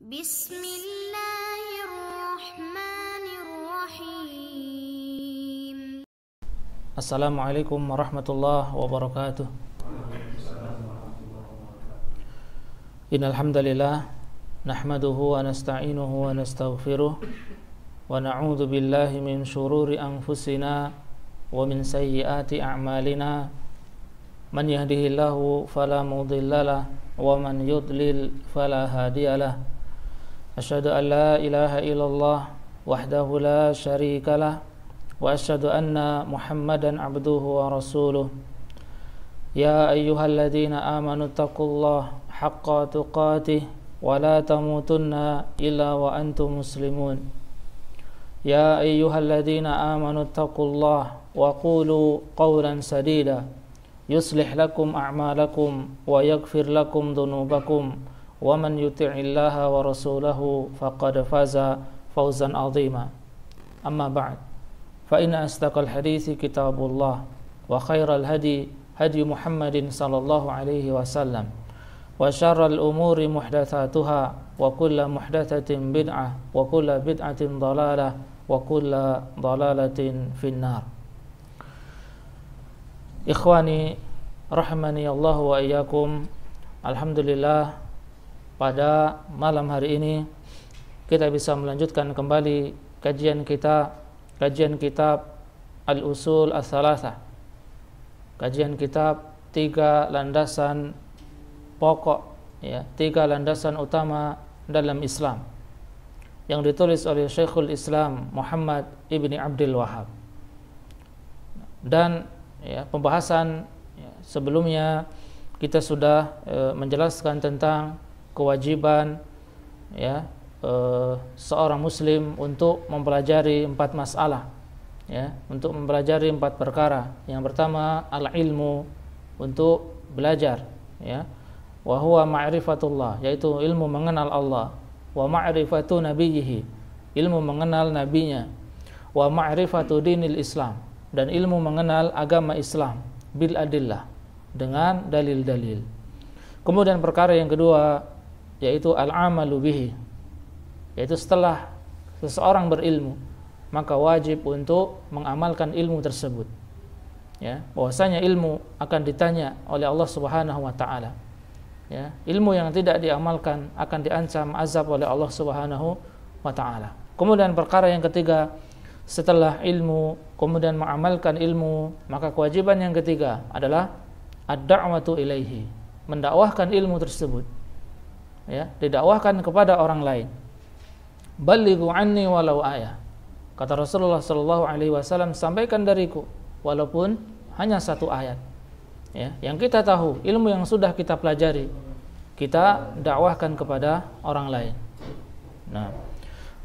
Bismillahirrahmanirrahim. Assalamualaikum warahmatullahi wabarakatuh. Innal hamdalillah nahmaduhu wa nasta'inuhu wa nastaghfiruh wa na'udzu billahi min shururi anfusina wa min sayyiati a'malina. Man yahdihillahu fala mudhillalah wa man yudlil fala hadiyalah. Asyhadu an la ilaha illallah wahdahu la syarikalah wa asyhadu anna Muhammadan abduhu wa rasuluh. Ya ayyuhalladzina amanu taqullaha haqqa tuqatih wa la tamutunna illa wa antum muslimun. Ya ayyuhalladzina amanu taqullaha wa qulu qawlan sadida yuslih lakum a'malakum wa yaghfir lakum dhunubakum wa man yuti'illaha wa rasulahu faqad faza fawzan 'azima. Amma ba'd, fa inna astaqal hadithi kitabullah wa khairal hadi hadi Muhammadin sallallahu alaihi wasallam wa syarral umuri muhdatsatuha wa kullu muhdatsatin bid'ah wa kullu bid'atin dhalalah wa kullu dhalalatin finnar. Ikhwani rahimani Allah wa iyyakum. Alhamdulillah, pada malam hari ini kita bisa melanjutkan kembali kajian kitab Al-Usul Ats-Tsalatsah. Kajian kitab 3 landasan pokok, ya, 3 landasan utama dalam Islam, yang ditulis oleh Syekhul Islam Muhammad ibni Abdul Wahhab. Dan ya, pembahasan sebelumnya kita sudah menjelaskan tentang kewajiban, ya, seorang muslim untuk mempelajari 4 masalah, ya, untuk mempelajari 4 perkara. Yang pertama al-ilmu, untuk belajar, ya, wa huwa ma'rifatullah, yaitu ilmu mengenal Allah, wa ma'rifatu nabiyhi, ilmu mengenal nabinya, wa ma'rifatu dinil Islam, dan ilmu mengenal agama Islam bil adillah, dengan dalil-dalil. Kemudian perkara yang kedua yaitu al-amalu bihi, yaitu setelah seseorang berilmu maka wajib untuk mengamalkan ilmu tersebut, ya, bahwasanya ilmu akan ditanya oleh Allah Subhanahu wa taala, ya, ilmu yang tidak diamalkan akan diancam azab oleh Allah Subhanahu wa taala. Kemudian perkara yang ketiga, setelah ilmu kemudian mengamalkan ilmu, maka kewajiban yang ketiga adalah ad-da'watu ilaihi, mendakwahkan ilmu tersebut, ya, didakwahkan kepada orang lain. Ballighu anni walau ayah, kata Rasulullah sallallahu alaihi wasallam, sampaikan dariku walaupun hanya 1 ayat, ya, yang kita tahu, ilmu yang sudah kita pelajari, kita dakwahkan kepada orang lain. Nah,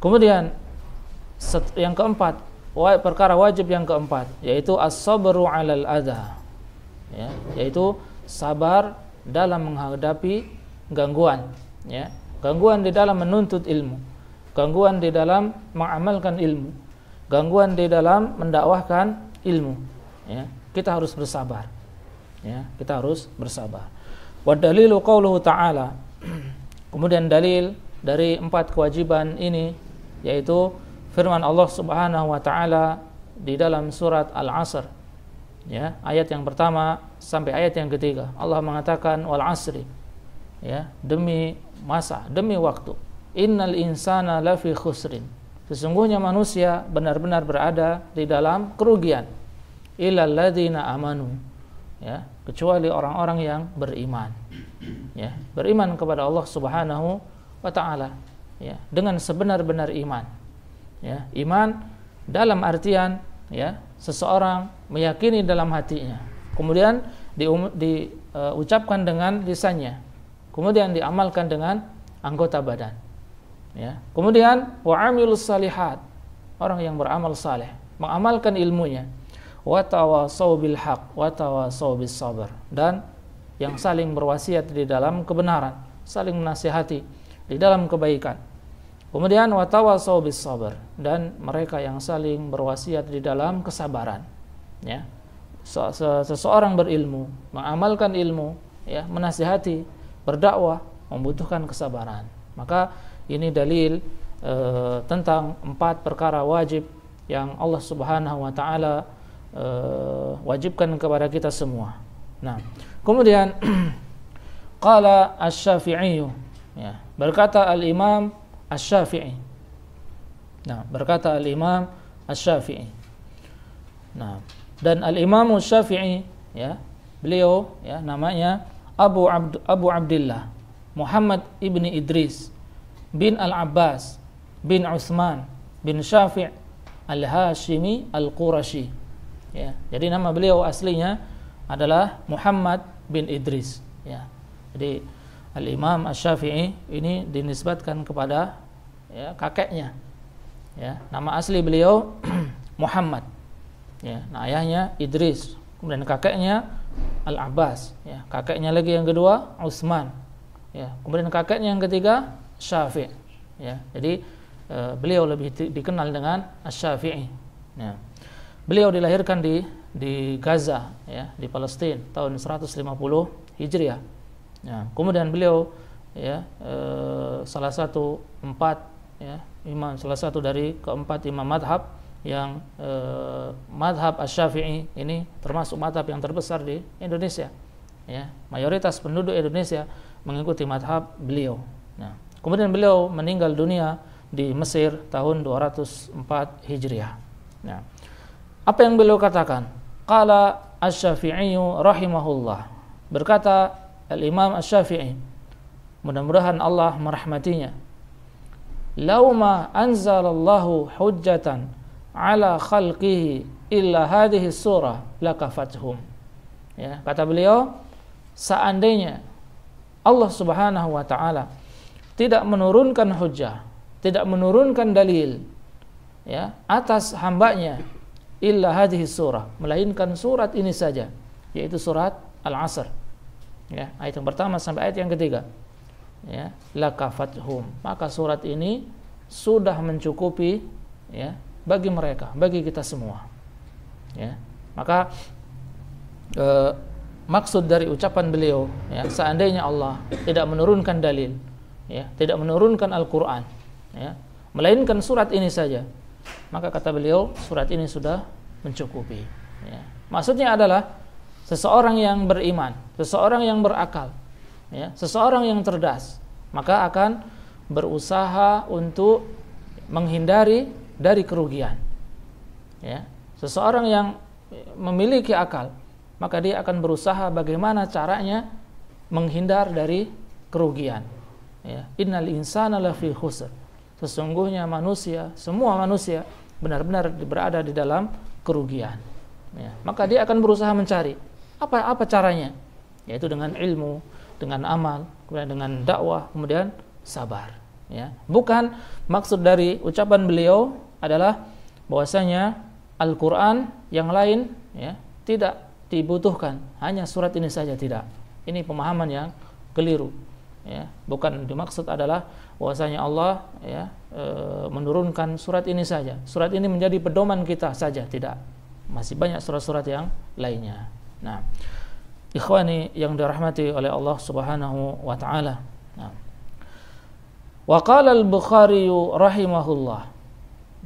kemudian yang keempat, perkara wajib yang keempat yaitu as-sabru 'alal adza, ya, yaitu sabar dalam menghadapi gangguan, ya, gangguan di dalam menuntut ilmu, gangguan di dalam mengamalkan ilmu, gangguan di dalam mendakwahkan ilmu, ya, kita harus bersabar, ya, kita harus bersabar. Wa dalilu qauluhu ta'ala, kemudian dalil dari 4 kewajiban ini yaitu firman Allah Subhanahu wa taala di dalam surat Al-Asr, ya, ayat yang pertama sampai ayat yang ketiga. Allah mengatakan wal asri, ya, demi masa, demi waktu. Innal insana lafi khusrin, sesungguhnya manusia benar-benar berada di dalam kerugian. Illal ladzina amanu, ya, kecuali orang-orang yang beriman, ya, beriman kepada Allah Subhanahu wa taala, ya, dengan sebenar-benar iman, ya, iman dalam artian, ya, seseorang meyakini dalam hatinya, kemudian diucapkan dengan lisannya, kemudian diamalkan dengan anggota badan, ya, kemudian wa amilus salihat, orang yang beramal saleh, mengamalkan ilmunya, wa tawassaw bil haq wa tawassaw bis sabr, dan yang saling berwasiat di dalam kebenaran, saling menasihati di dalam kebaikan. Kemudian wa tawassaw bis sabr, dan mereka yang saling berwasiat di dalam kesabaran, ya. Seseorang berilmu, mengamalkan ilmu, ya, menasihati, berdakwah membutuhkan kesabaran. Maka ini dalil tentang 4 perkara wajib yang Allah Subhanahu wa taala wajibkan kepada kita semua. Nah, kemudian qala Asy-Syafi'i, ya, berkata al-Imam Asy-Syafi'i. Nah, berkata al-Imam Asy-Syafi'i. Nah, dan al-Imam Asy-Syafi'i, ya, beliau, ya, namanya Abu Abdullah Muhammad ibni Idris bin Al-Abbas bin Utsman bin Syafi' Al-Hashimi Al-Qurashi. Ya, jadi nama beliau aslinya adalah Muhammad bin Idris. Ya, jadi Al-Imam Asy-Syafi'i ini dinisbatkan kepada, ya, kakeknya. Ya, nama asli beliau Muhammad. Ya, nah, ayahnya Idris, kemudian kakeknya Al-Abbas. Ya, kakeknya lagi yang kedua Utsman. Ya, kemudian kakeknya yang ketiga Syafi'. Ya, jadi beliau lebih dikenal dengan Asy-Syafi'i. Ya. Beliau dilahirkan di Gaza, ya, di Palestina tahun 150 Hijriah. Ya, kemudian beliau, ya, salah satu dari keempat imam madhab yang madhab Asy-Syafi'i ini termasuk madhab yang terbesar di Indonesia. Ya, mayoritas penduduk Indonesia mengikuti madhab beliau. Nah, kemudian beliau meninggal dunia di Mesir tahun 204 Hijriah. Nah, apa yang beliau katakan? Qala Asy-Syafi'i rahimahullah. Berkata al-Imam Asy-Syafi'i, mudah-mudahan Allah merahmatinya, "Law ma anzalallahu hujjatan ala khalqihi illa hadhihi surah lakafathum." Ya, kata beliau, seandainya Allah Subhanahu wa taala tidak menurunkan hujjah, tidak menurunkan dalil, ya, atas hambanya, illa hadhihi surah, melainkan surat ini saja, yaitu surat Al-Asr, ya, ayat yang pertama sampai ayat yang ketiga, ya, lakafathum, maka surat ini sudah mencukupi, ya, bagi mereka, bagi kita semua. Ya, maka maksud dari ucapan beliau, ya, seandainya Allah tidak menurunkan dalil, ya, tidak menurunkan Al-Quran, ya, melainkan surat ini saja, maka kata beliau surat ini sudah mencukupi. Ya. Maksudnya adalah seseorang yang beriman, seseorang yang berakal, ya, seseorang yang cerdas, maka akan berusaha untuk menghindari dari kerugian. Ya. Seseorang yang memiliki akal, maka dia akan berusaha bagaimana caranya menghindar dari kerugian. Ya. Innal insana lafi khusr. Sesungguhnya manusia, semua manusia benar-benar berada di dalam kerugian. Ya. Maka dia akan berusaha mencari apa caranya, yaitu dengan ilmu, dengan amal, kemudian dengan dakwah, kemudian sabar. Ya. Bukan maksud dari ucapan beliau adalah bahwasanya Al-Quran yang lain, ya, tidak dibutuhkan, hanya surat ini saja, tidak. Ini pemahaman yang keliru. Ya, bukan dimaksud adalah bahwasanya Allah, ya, menurunkan surat ini saja. Surat ini menjadi pedoman kita saja, tidak. Masih banyak surat-surat yang lainnya. Nah, ikhwani yang dirahmati oleh Allah Subhanahu wa taala. Nah, wa qala al-Bukhari rahimahullah.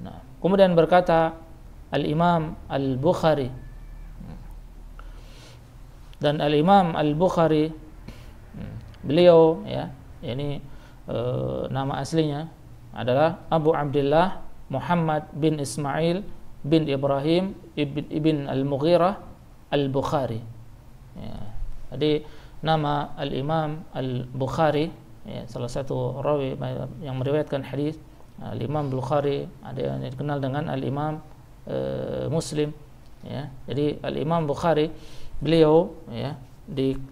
Nah, kemudian berkata al-Imam Al-Bukhari, dan al-Imam Al-Bukhari beliau, ya, ini nama aslinya adalah Abu Abdullah Muhammad bin Ismail bin Ibrahim ibn Al-Mughirah Al-Bukhari. Ya, jadi nama Al-Imam Al-Bukhari, ya, salah satu rawi yang meriwayatkan hadis Al-Imam Bukhari, ada yang dikenal dengan Al-Imam Muslim. Ya, jadi Al-Imam Bukhari beliau, ya,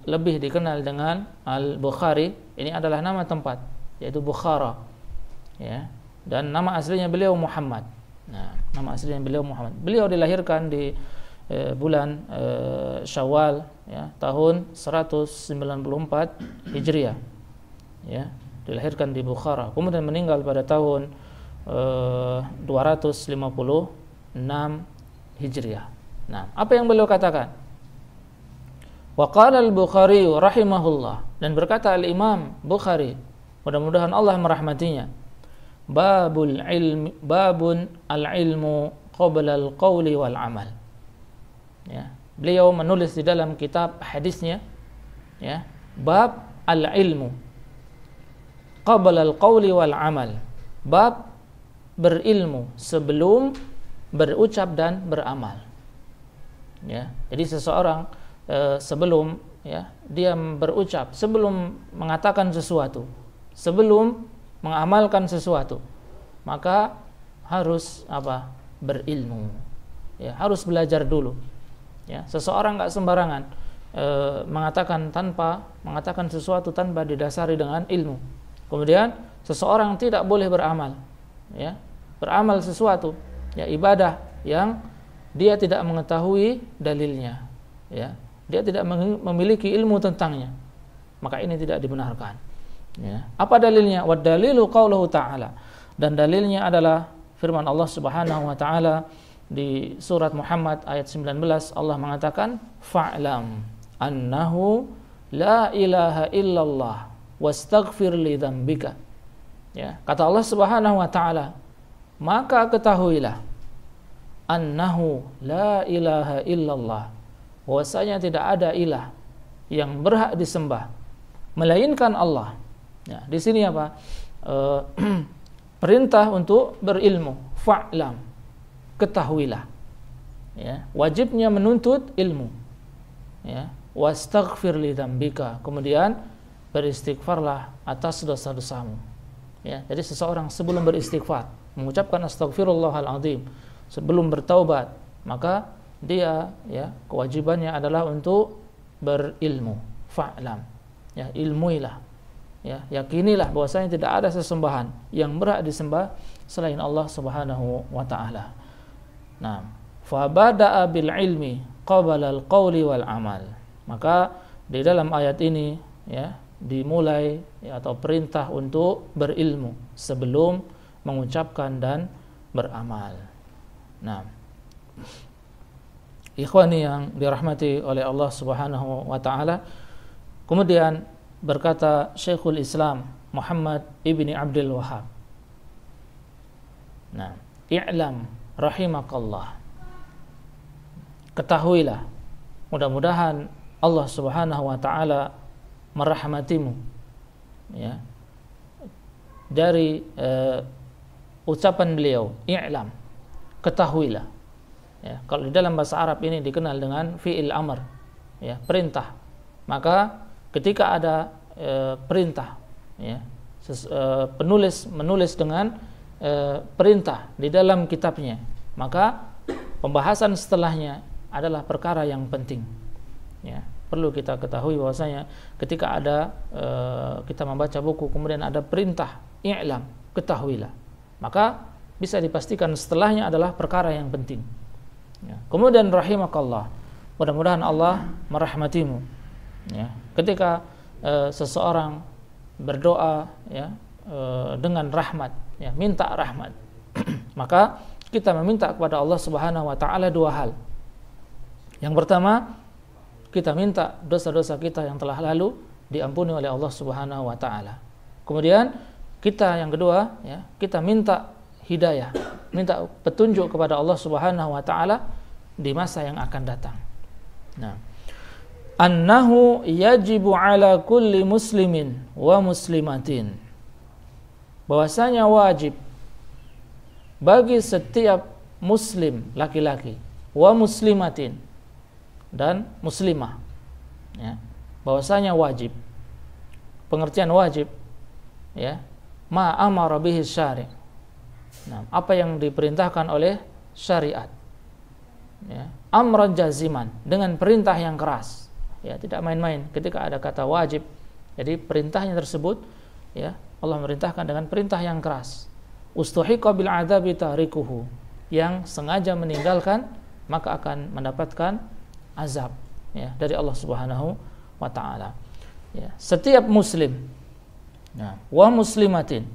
lebih dikenal dengan Al-Bukhari. Ini adalah nama tempat, yaitu Bukhara, ya, dan nama aslinya beliau Muhammad. Nah, nama aslinya beliau Muhammad. Beliau dilahirkan di bulan Syawal, ya, tahun 194 Hijriah. Ya, dilahirkan di Bukhara. Kemudian meninggal pada tahun 256 Hijriah. Nah, apa yang beliau katakan? Wa qala al-Bukhari rahimahullah, dan berkata al-Imam Bukhari mudah-mudahan Allah merahmatinya. Babun al-ilmu qabla al-qawli wal amal. Ya, beliau menulis di dalam kitab hadisnya, ya, bab al-ilmu qabla al-qawli wal amal. Bab berilmu sebelum berucap dan beramal. Ya, jadi seseorang sebelum, ya, dia berucap, sebelum mengatakan sesuatu, sebelum mengamalkan sesuatu, maka harus apa? Berilmu. Ya, harus belajar dulu. Ya, seseorang nggak sembarangan mengatakan sesuatu tanpa didasari dengan ilmu. Kemudian seseorang tidak boleh beramal, ya, beramal sesuatu, ya, ibadah yang dia tidak mengetahui dalilnya, ya, dia tidak memiliki ilmu tentangnya, maka ini tidak dibenarkan. Ya. Apa dalilnya? Wa dalilu qauluhu ta'ala. Dan dalilnya adalah firman Allah Subhanahu wa taala di surat Muhammad ayat 19. Allah mengatakan, fa'lam annahu la ilaha illallah wastaghfir li dzambika. Ya, kata Allah Subhanahu wa taala, maka ketahuilah annahu la ilaha illallah, bahwasanya tidak ada ilah yang berhak disembah melainkan Allah. Ya, di sini apa? Perintah untuk berilmu. Fa'lam, ketahuilah. Ya, wajibnya menuntut ilmu. Ya, wastaghfir li dzambika, kemudian beristighfarlah atas dosa-dosamu. Ya, jadi seseorang sebelum beristighfar, mengucapkan astaghfirullahaladzim, sebelum bertaubat, maka dia, ya, kewajibannya adalah untuk berilmu. Fa'lam, ya, ilmuilah. Ya, yakinilah bahwasanya tidak ada sesembahan yang berhak disembah selain Allah Subhanahu wa taala. Nah, fa bada'a bil ilmi qabla al qawli wal amal. Maka di dalam ayat ini, ya, dimulai, ya, atau perintah untuk berilmu sebelum mengucapkan dan beramal. Nah, ikhwani yang dirahmati oleh Allah Subhanahu wa taala, kemudian berkata Syekhul Islam Muhammad ibni Abdul Wahhab, nah, i'lam rahimakallah, ketahuilah, mudah-mudahan Allah Subhanahu wa taala merahmatimu, ya, dari ucapan beliau, i'lam, ketahuilah. Ya, kalau di dalam bahasa Arab ini dikenal dengan fi'il amr, ya, perintah. Maka ketika ada perintah, ya, penulis menulis dengan perintah di dalam kitabnya, maka pembahasan setelahnya adalah perkara yang penting. Ya, perlu kita ketahui bahwasanya ketika ada kita membaca buku kemudian ada perintah i'lam, ketahuilah, maka bisa dipastikan setelahnya adalah perkara yang penting. Ya. Kemudian rahimakallah, mudah-mudahan Allah merahmatimu. Ya, ketika seseorang berdoa, ya, dengan rahmat, ya, minta rahmat, maka kita meminta kepada Allah Subhanahu wa taala dua hal. Yang pertama, kita minta dosa-dosa kita yang telah lalu diampuni oleh Allah Subhanahu wa taala. Kemudian kita yang kedua, ya, kita minta hidayah, minta petunjuk kepada Allah Subhanahu wa taala di masa yang akan datang. Nah, annahu yajibu ala kulli muslimin wa muslimatin, bahwasanya wajib bagi setiap muslim laki-laki, wa muslimatin, dan muslimah, ya, bahwasanya wajib, pengertian wajib, ya, ma amara bihi syari', nah, apa yang diperintahkan oleh syariat, ya, amran jaziman, dengan perintah yang keras. Ya, tidak main-main ketika ada kata wajib. Jadi perintahnya tersebut, ya, Allah merintahkan dengan perintah yang keras. Ustuhiqa bil adzabi tarikuhu, yang sengaja meninggalkan maka akan mendapatkan azab, ya, dari Allah Subhanahu wa taala. Ya, setiap muslim, nah, wa muslimatin,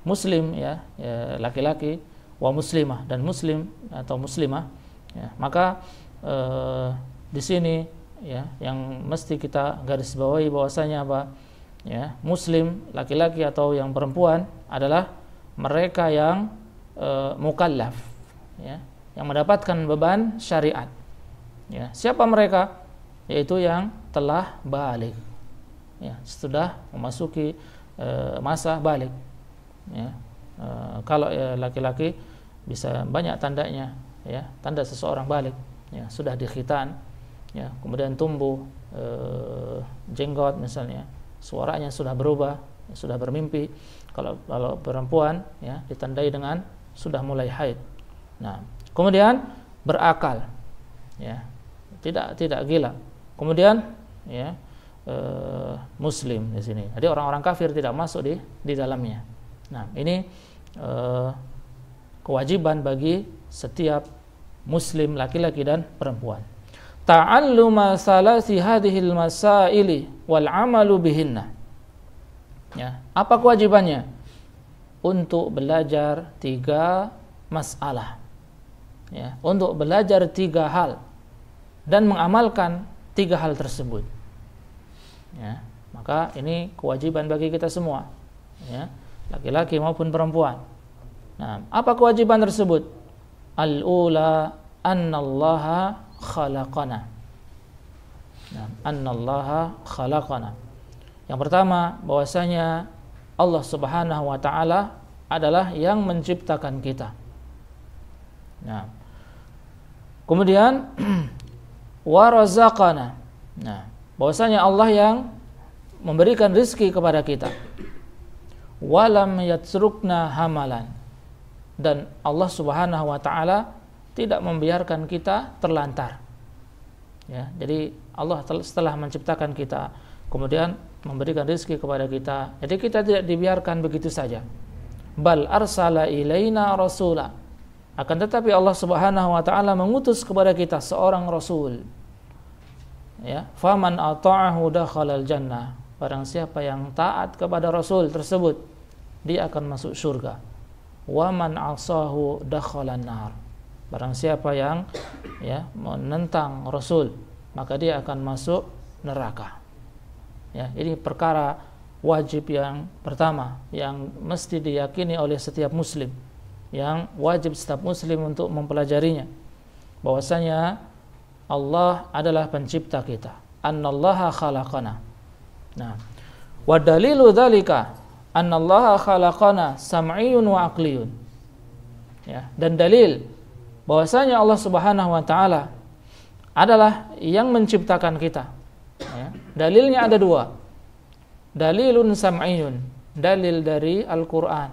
muslim, ya, laki-laki, wa muslimah, dan muslim atau muslimah, ya, maka di sini, ya, yang mesti kita garis bawahi bahwasanya apa? ya, muslim laki-laki atau yang perempuan adalah mereka yang mukallaf, ya, yang mendapatkan beban syariat. Ya, siapa mereka? Yaitu yang telah baligh, ya, sudah memasuki masa baligh. Ya, kalau laki-laki bisa banyak tandanya, ya, tanda seseorang baligh, ya, sudah dikhitan, ya, kemudian tumbuh jenggot misalnya, suaranya sudah berubah, sudah bermimpi. Kalau perempuan, ya, ditandai dengan sudah mulai haid. Nah, kemudian berakal, ya, tidak gila. Kemudian, ya, muslim di sini. Jadi orang-orang kafir tidak masuk di dalamnya. Nah, ini kewajiban bagi setiap muslim laki-laki dan perempuan. Ta'alluma salasi hadhil masaili wal amalu bihinna. Ya, apa kewajibannya? Untuk belajar 3 masalah. Ya, untuk belajar 3 hal dan mengamalkan 3 hal tersebut. Ya, maka ini kewajiban bagi kita semua, ya, laki-laki maupun perempuan. Nah, apa kewajiban tersebut? Al-ula annallaha khalaqana. Nah, annallaha khalaqana. Yang pertama, bahwasanya Allah Subhanahu wa taala adalah yang menciptakan kita. Nah, kemudian wa razaqana. Nah, bahwasanya Allah yang memberikan rizki kepada kita. Walam yatrukna hamalan. Dan Allah Subhanahu wa taala tidak membiarkan kita terlantar. Ya, jadi Allah setelah menciptakan kita, kemudian memberikan rezeki kepada kita. Jadi kita tidak dibiarkan begitu saja. Bal arsala ilaina rasula. Akan tetapi Allah Subhanahu wa taala mengutus kepada kita seorang rasul. Ya, faman ata'ahu dakhalal jannah. Barang siapa yang taat kepada rasul tersebut, dia akan masuk surga. Wa man asahu dakhalan nar. Barang siapa yang, ya, menentang rasul, maka dia akan masuk neraka. Ya, ini perkara wajib yang pertama yang mesti diyakini oleh setiap muslim, yang wajib setiap muslim untuk mempelajarinya, bahwasanya Allah adalah pencipta kita. Annallaha khalaqana. Nah, wa dalilu dzalika annallaha khalaqana sam'iyyun wa aqliyun. Ya, dan dalil bahwasanya Allah Subhanahu wa taala adalah yang menciptakan kita. Ya, dalilnya ada 2. Dalilun sam'iyyun, dalil dari Al-Qur'an,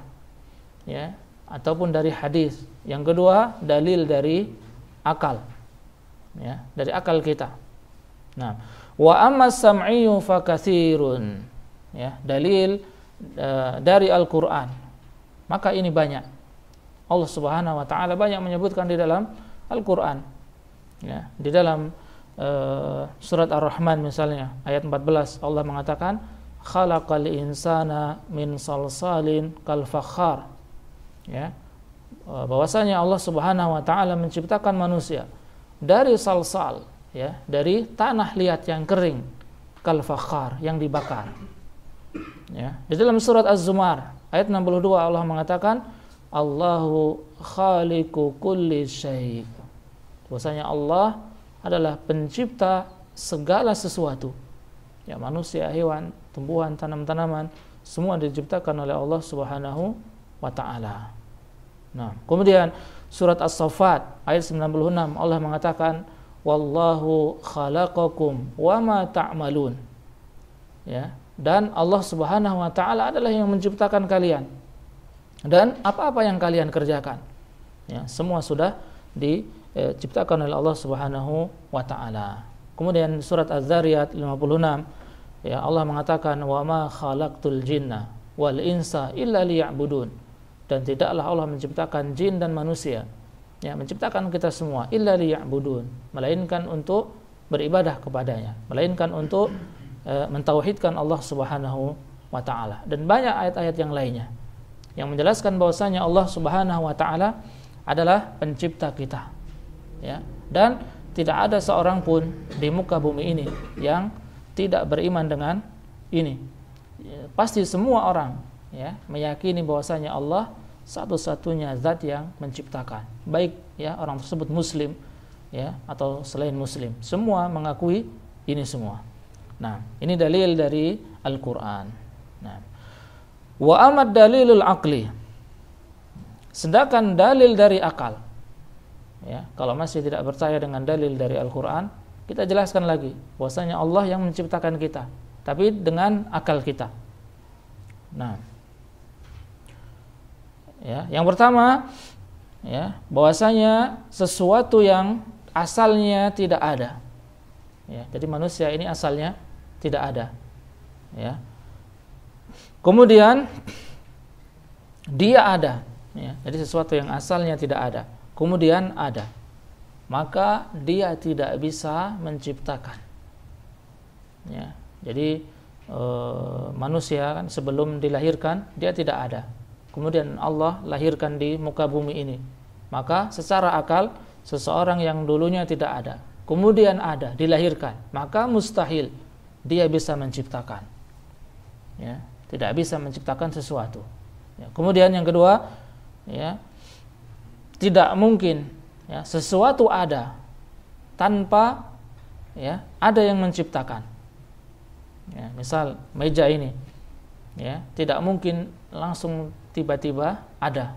ya, ataupun dari hadis. Yang kedua, dalil dari akal. Ya, dari akal kita. Nah, wa amma sam'iyyu fa katsirun. Ya, dalil dari Al-Qur'an. Maka ini banyak. Allah Subhanahu wa taala banyak menyebutkan di dalam Al-Qur'an. Ya, di dalam surat Ar-Rahman misalnya ayat 14 Allah mengatakan khalaqal insana min salsalin kal fakhar. Ya, bahwasanya Allah Subhanahu wa taala menciptakan manusia dari salsal, ya, dari tanah liat yang kering, kal fakhar, yang dibakar. Ya, di dalam surat Az-Zumar ayat 62 Allah mengatakan Allahu khaliqu kulli syai'. Bahwasanya Allah adalah pencipta segala sesuatu. Ya, manusia, hewan, tumbuhan, tanam-tanaman, semua diciptakan oleh Allah Subhanahu wa taala. Nah, kemudian surat As-Saffat ayat 96 Allah mengatakan wallahu khalaqakum wama ta'malun. Ya, dan Allah Subhanahu wa taala adalah yang menciptakan kalian dan apa-apa yang kalian kerjakan. Ya, semua sudah diciptakan oleh Allah Subhanahu wa taala. Kemudian surat Az-Zariyat 56 ya Allah mengatakan wa ma khalaqtul jinna wal insa illa liya'budun. Dan tidaklah Allah menciptakan jin dan manusia, ya, menciptakan kita semua illa liya'budun, melainkan untuk beribadah kepadanya, melainkan untuk mentauhidkan Allah Subhanahu wa taala. Dan banyak ayat-ayat yang lainnya yang menjelaskan bahwasanya Allah Subhanahu wa taala adalah pencipta kita. Ya, dan tidak ada seorang pun di muka bumi ini yang tidak beriman dengan ini. pasti semua orang ya meyakini bahwasanya Allah satu-satunya zat yang menciptakan, baik ya orang tersebut muslim ya atau selain muslim, semua mengakui ini semua. Nah, ini dalil dari Al-Qur'an. Nah, wa amad dalilul aqli, sedangkan dalil dari akal ya, kalau masih tidak percaya dengan dalil dari Al-Qur'an, kita jelaskan lagi bahwasanya Allah yang menciptakan kita, tapi dengan akal kita. Nah, ya, yang pertama ya, bahwasanya sesuatu yang asalnya tidak ada. Ya, jadi manusia ini asalnya tidak ada. Ya. Kemudian dia ada. Ya, jadi sesuatu yang asalnya tidak ada, kemudian ada, maka dia tidak bisa menciptakan. Ya, jadi manusia kan sebelum dilahirkan dia tidak ada. Kemudian Allah lahirkan di muka bumi ini. Maka secara akal seseorang yang dulunya tidak ada, kemudian ada, dilahirkan, maka mustahil dia bisa menciptakan. Ya, tidak bisa menciptakan sesuatu. Ya, kemudian yang kedua, ya, tidak mungkin ya, sesuatu ada tanpa ya, ada yang menciptakan. Ya, misal meja ini, ya, tidak mungkin langsung tiba-tiba ada.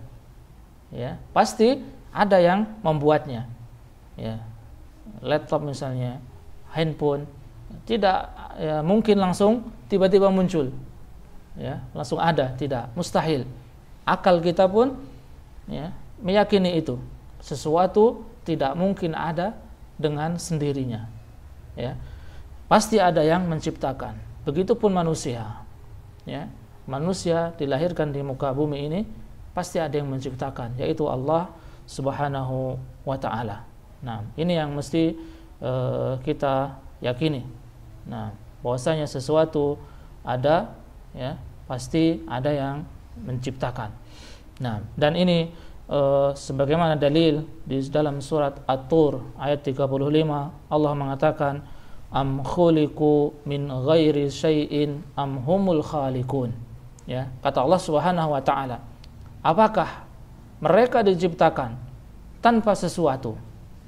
Ya, pasti ada yang membuatnya. Ya, laptop misalnya, handphone, tidak ya, mungkin langsung tiba-tiba muncul. Ya, langsung ada, tidak, mustahil. Akal kita pun ya, meyakini itu. Sesuatu tidak mungkin ada dengan sendirinya. Ya, pasti ada yang menciptakan. Begitupun manusia. Ya, manusia dilahirkan di muka bumi ini pasti ada yang menciptakan, yaitu Allah Subhanahu wa ta'ala. Nah, ini yang mesti kita yakini. Nah, bahwasanya sesuatu ada ya, pasti ada yang menciptakan. Nah, dan ini sebagaimana dalil di dalam surat At-Tur ayat 35, Allah mengatakan am khuliqu min ghairi syai'in am humul khaliqun. Ya, kata Allah Subhanahu wa ta'ala, apakah mereka diciptakan tanpa sesuatu?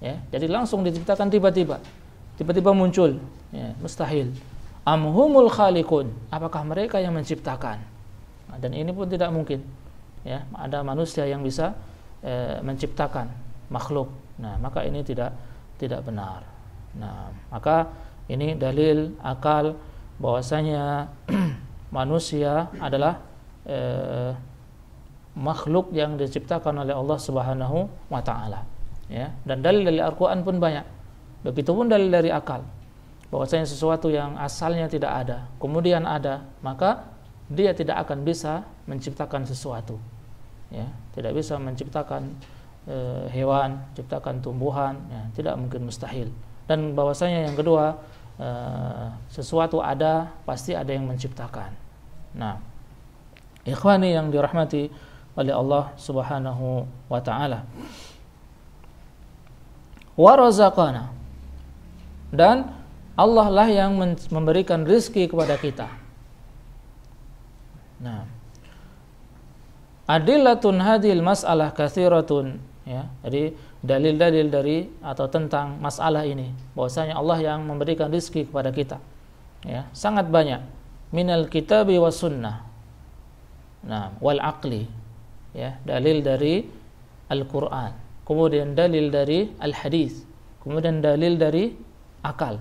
Ya, jadi langsung diciptakan tiba-tiba muncul, ya, mustahil. Am humul khaliqun, apakah mereka yang menciptakan? Nah, dan ini pun tidak mungkin. Ya, ada manusia yang bisa menciptakan makhluk. Nah, maka ini tidak benar. Nah, maka ini dalil akal bahwasanya manusia adalah makhluk yang diciptakan oleh Allah Subhanahu wa ta'ala. Ya, dan dalil dari Al-Qur'an pun banyak. Begitupun dalil dari akal bahwasanya sesuatu yang asalnya tidak ada, kemudian ada, maka dia tidak akan bisa menciptakan sesuatu. Ya, tidak bisa menciptakan hewan, menciptakan tumbuhan, ya, tidak mungkin, mustahil. Dan bahwasanya yang kedua, sesuatu ada, pasti ada yang menciptakan. Nah, ikhwani yang dirahmati oleh Allah Subhanahu wa ta'ala, wa razaqana, dan Allah lah yang memberikan rizki kepada kita. Nah, adillatun hadhil mas'alah katsiratun, ya. Jadi dalil-dalil dari atau tentang masalah ini, bahwasanya Allah yang memberikan rizki kepada kita, ya, sangat banyak. Minal kitabi was sunnah, nah, wal aqli, ya, dalil dari Al-Qur'an, kemudian dalil dari al-hadis, kemudian dalil dari akal.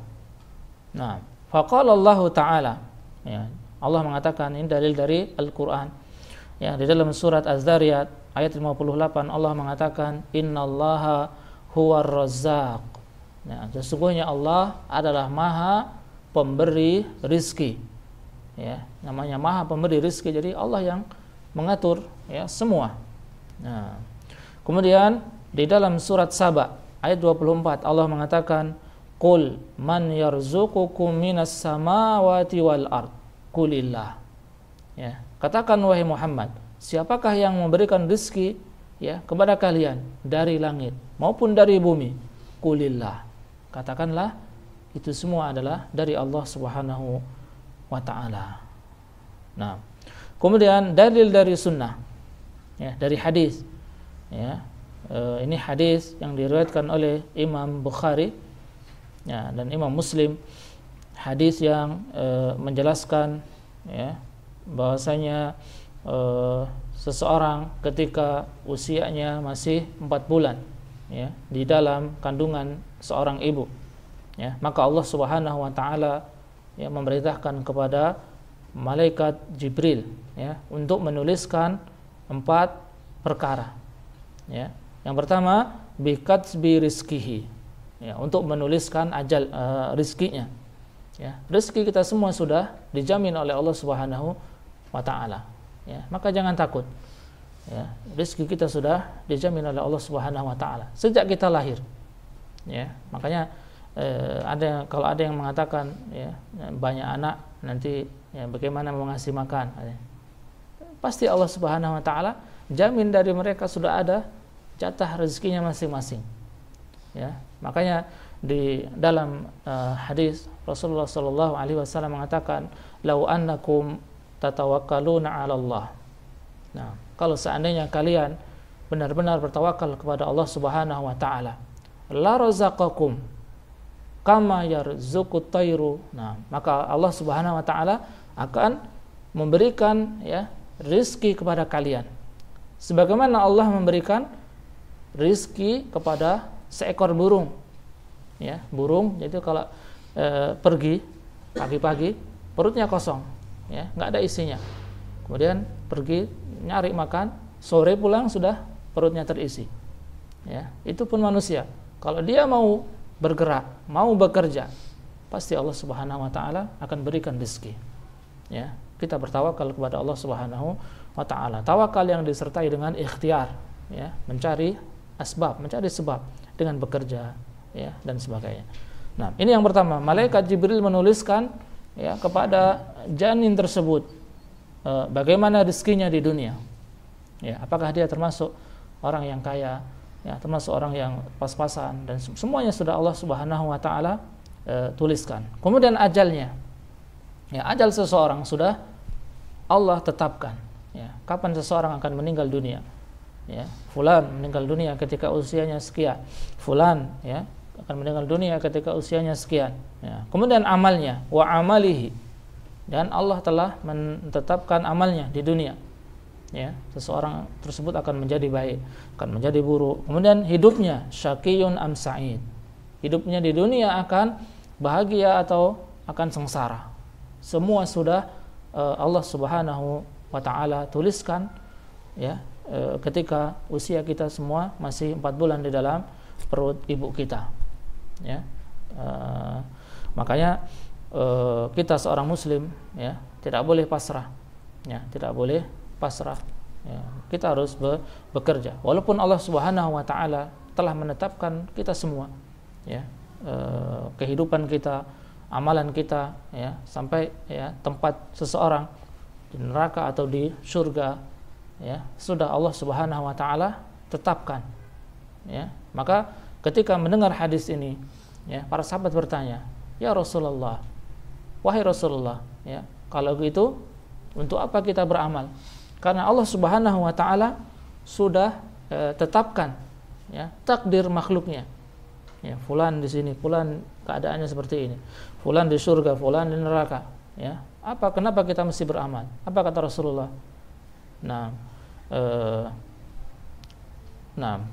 Nah, faqala Allah Ta'ala, ya, Allah mengatakan, ini dalil dari Al-Qur'an. Ya, di dalam surat Az-Zariyat ayat 58 Allah mengatakan innallaha huwar razzaq. Ya, sesungguhnya Allah adalah Maha pemberi rizki. Ya, namanya Maha pemberi rizki, jadi Allah yang mengatur, ya, semua. Nah, kemudian di dalam surat Saba ayat 24 Allah mengatakan qul man yarzuqukum minas samawati wal ard qulillah. Ya, katakan wahai Muhammad, siapakah yang memberikan rezeki, ya, kepada kalian dari langit maupun dari bumi? Qulillah, katakanlah itu semua adalah dari Allah Subhanahu wa ta'ala. Nah, kemudian dalil dari sunnah, ya, dari hadis, ya. Ini hadis yang diriwayatkan oleh Imam Bukhari, ya, dan Imam Muslim, hadis yang menjelaskan, ya, bahwasanya seseorang ketika usianya masih 4 bulan, ya, di dalam kandungan seorang ibu, ya, maka Allah Subhanahu wa taala, ya, memerintahkan kepada malaikat Jibril, ya, untuk menuliskan 4 perkara, ya. Yang pertama, bikatsbi rizkihi, ya, untuk menuliskan ajal rizkinya, ya. Rizki kita semua sudah dijamin oleh Allah Subhanahu wa taala, ya. Maka jangan takut, ya. Rizki kita sudah dijamin oleh Allah Subhanahu wa taala sejak kita lahir, ya. Makanya kalau ada yang mengatakan, ya, banyak anak nanti, ya, bagaimana mau ngasih makan, pasti Allah Subhanahu wa taala jamin dari mereka sudah ada jatah rezekinya masing-masing, ya. Makanya di dalam hadis Rasulullah sallallahu alaihi wasallam mengatakan, "Lau annakum tatawakkaluna 'ala Allah." Nah, kalau seandainya kalian benar-benar bertawakal kepada Allah Subhanahu wa taala, la razaqakum kama yarzuqut tayru. Nah, maka Allah Subhanahu wa taala akan memberikan, ya, rizki kepada kalian sebagaimana Allah memberikan rizki kepada seekor burung, ya. Burung itu kalau pergi pagi-pagi perutnya kosong, ya, nggak ada isinya, kemudian pergi nyari makan, sore pulang sudah perutnya terisi, ya. Itu pun manusia, kalau dia mau bergerak, mau bekerja, pasti Allah Subhanahu wa taala akan berikan rizki, ya. Kita bertawakal kepada Allah Subhanahu wa taala, tawakal yang disertai dengan ikhtiar, ya, mencari asbab, mencari sebab dengan bekerja, ya, dan sebagainya. Nah, ini yang pertama, malaikat Jibril menuliskan, ya, kepada janin tersebut bagaimana rezekinya di dunia, ya, apakah dia termasuk orang yang kaya, ya, termasuk orang yang pas-pasan, dan semuanya sudah Allah Subhanahu wa taala tuliskan. Kemudian ajalnya, ya, ajal seseorang sudah Allah tetapkan, ya, kapan seseorang akan meninggal dunia, ya. Fulan meninggal dunia ketika usianya sekian, fulan, ya, akan meninggal dunia ketika usianya sekian, ya. Kemudian amalnya, wa amalihi, dan Allah telah menetapkan amalnya di dunia, ya. Seseorang tersebut akan menjadi baik, akan menjadi buruk. Kemudian hidupnya, syaqiyun am sa'id, hidupnya di dunia akan bahagia atau akan sengsara, semua sudah Allah Subhanahu wa taala tuliskan, ya, ketika usia kita semua masih 4 bulan di dalam perut ibu kita, ya. Makanya kita seorang muslim, ya, tidak boleh pasrah, ya, tidak boleh pasrah, ya. Kita harus bekerja walaupun Allah Subhanahu wa taala telah menetapkan kita semua, ya, kehidupan kita, amalan kita, ya, sampai, ya, tempat seseorang di neraka atau di surga, ya, sudah Allah Subhanahu wa taala tetapkan, ya. Maka ketika mendengar hadis ini, ya, para sahabat bertanya, "Ya Rasulullah, wahai Rasulullah, ya, kalau gitu untuk apa kita beramal? Karena Allah Subhanahu wa taala sudah tetapkan, ya, takdir makhluknya, ya, fulan di sini, fulan keadaannya seperti ini, fulan di surga, fulan di neraka, ya. Kenapa kita mesti beramal?" Apa kata Rasulullah?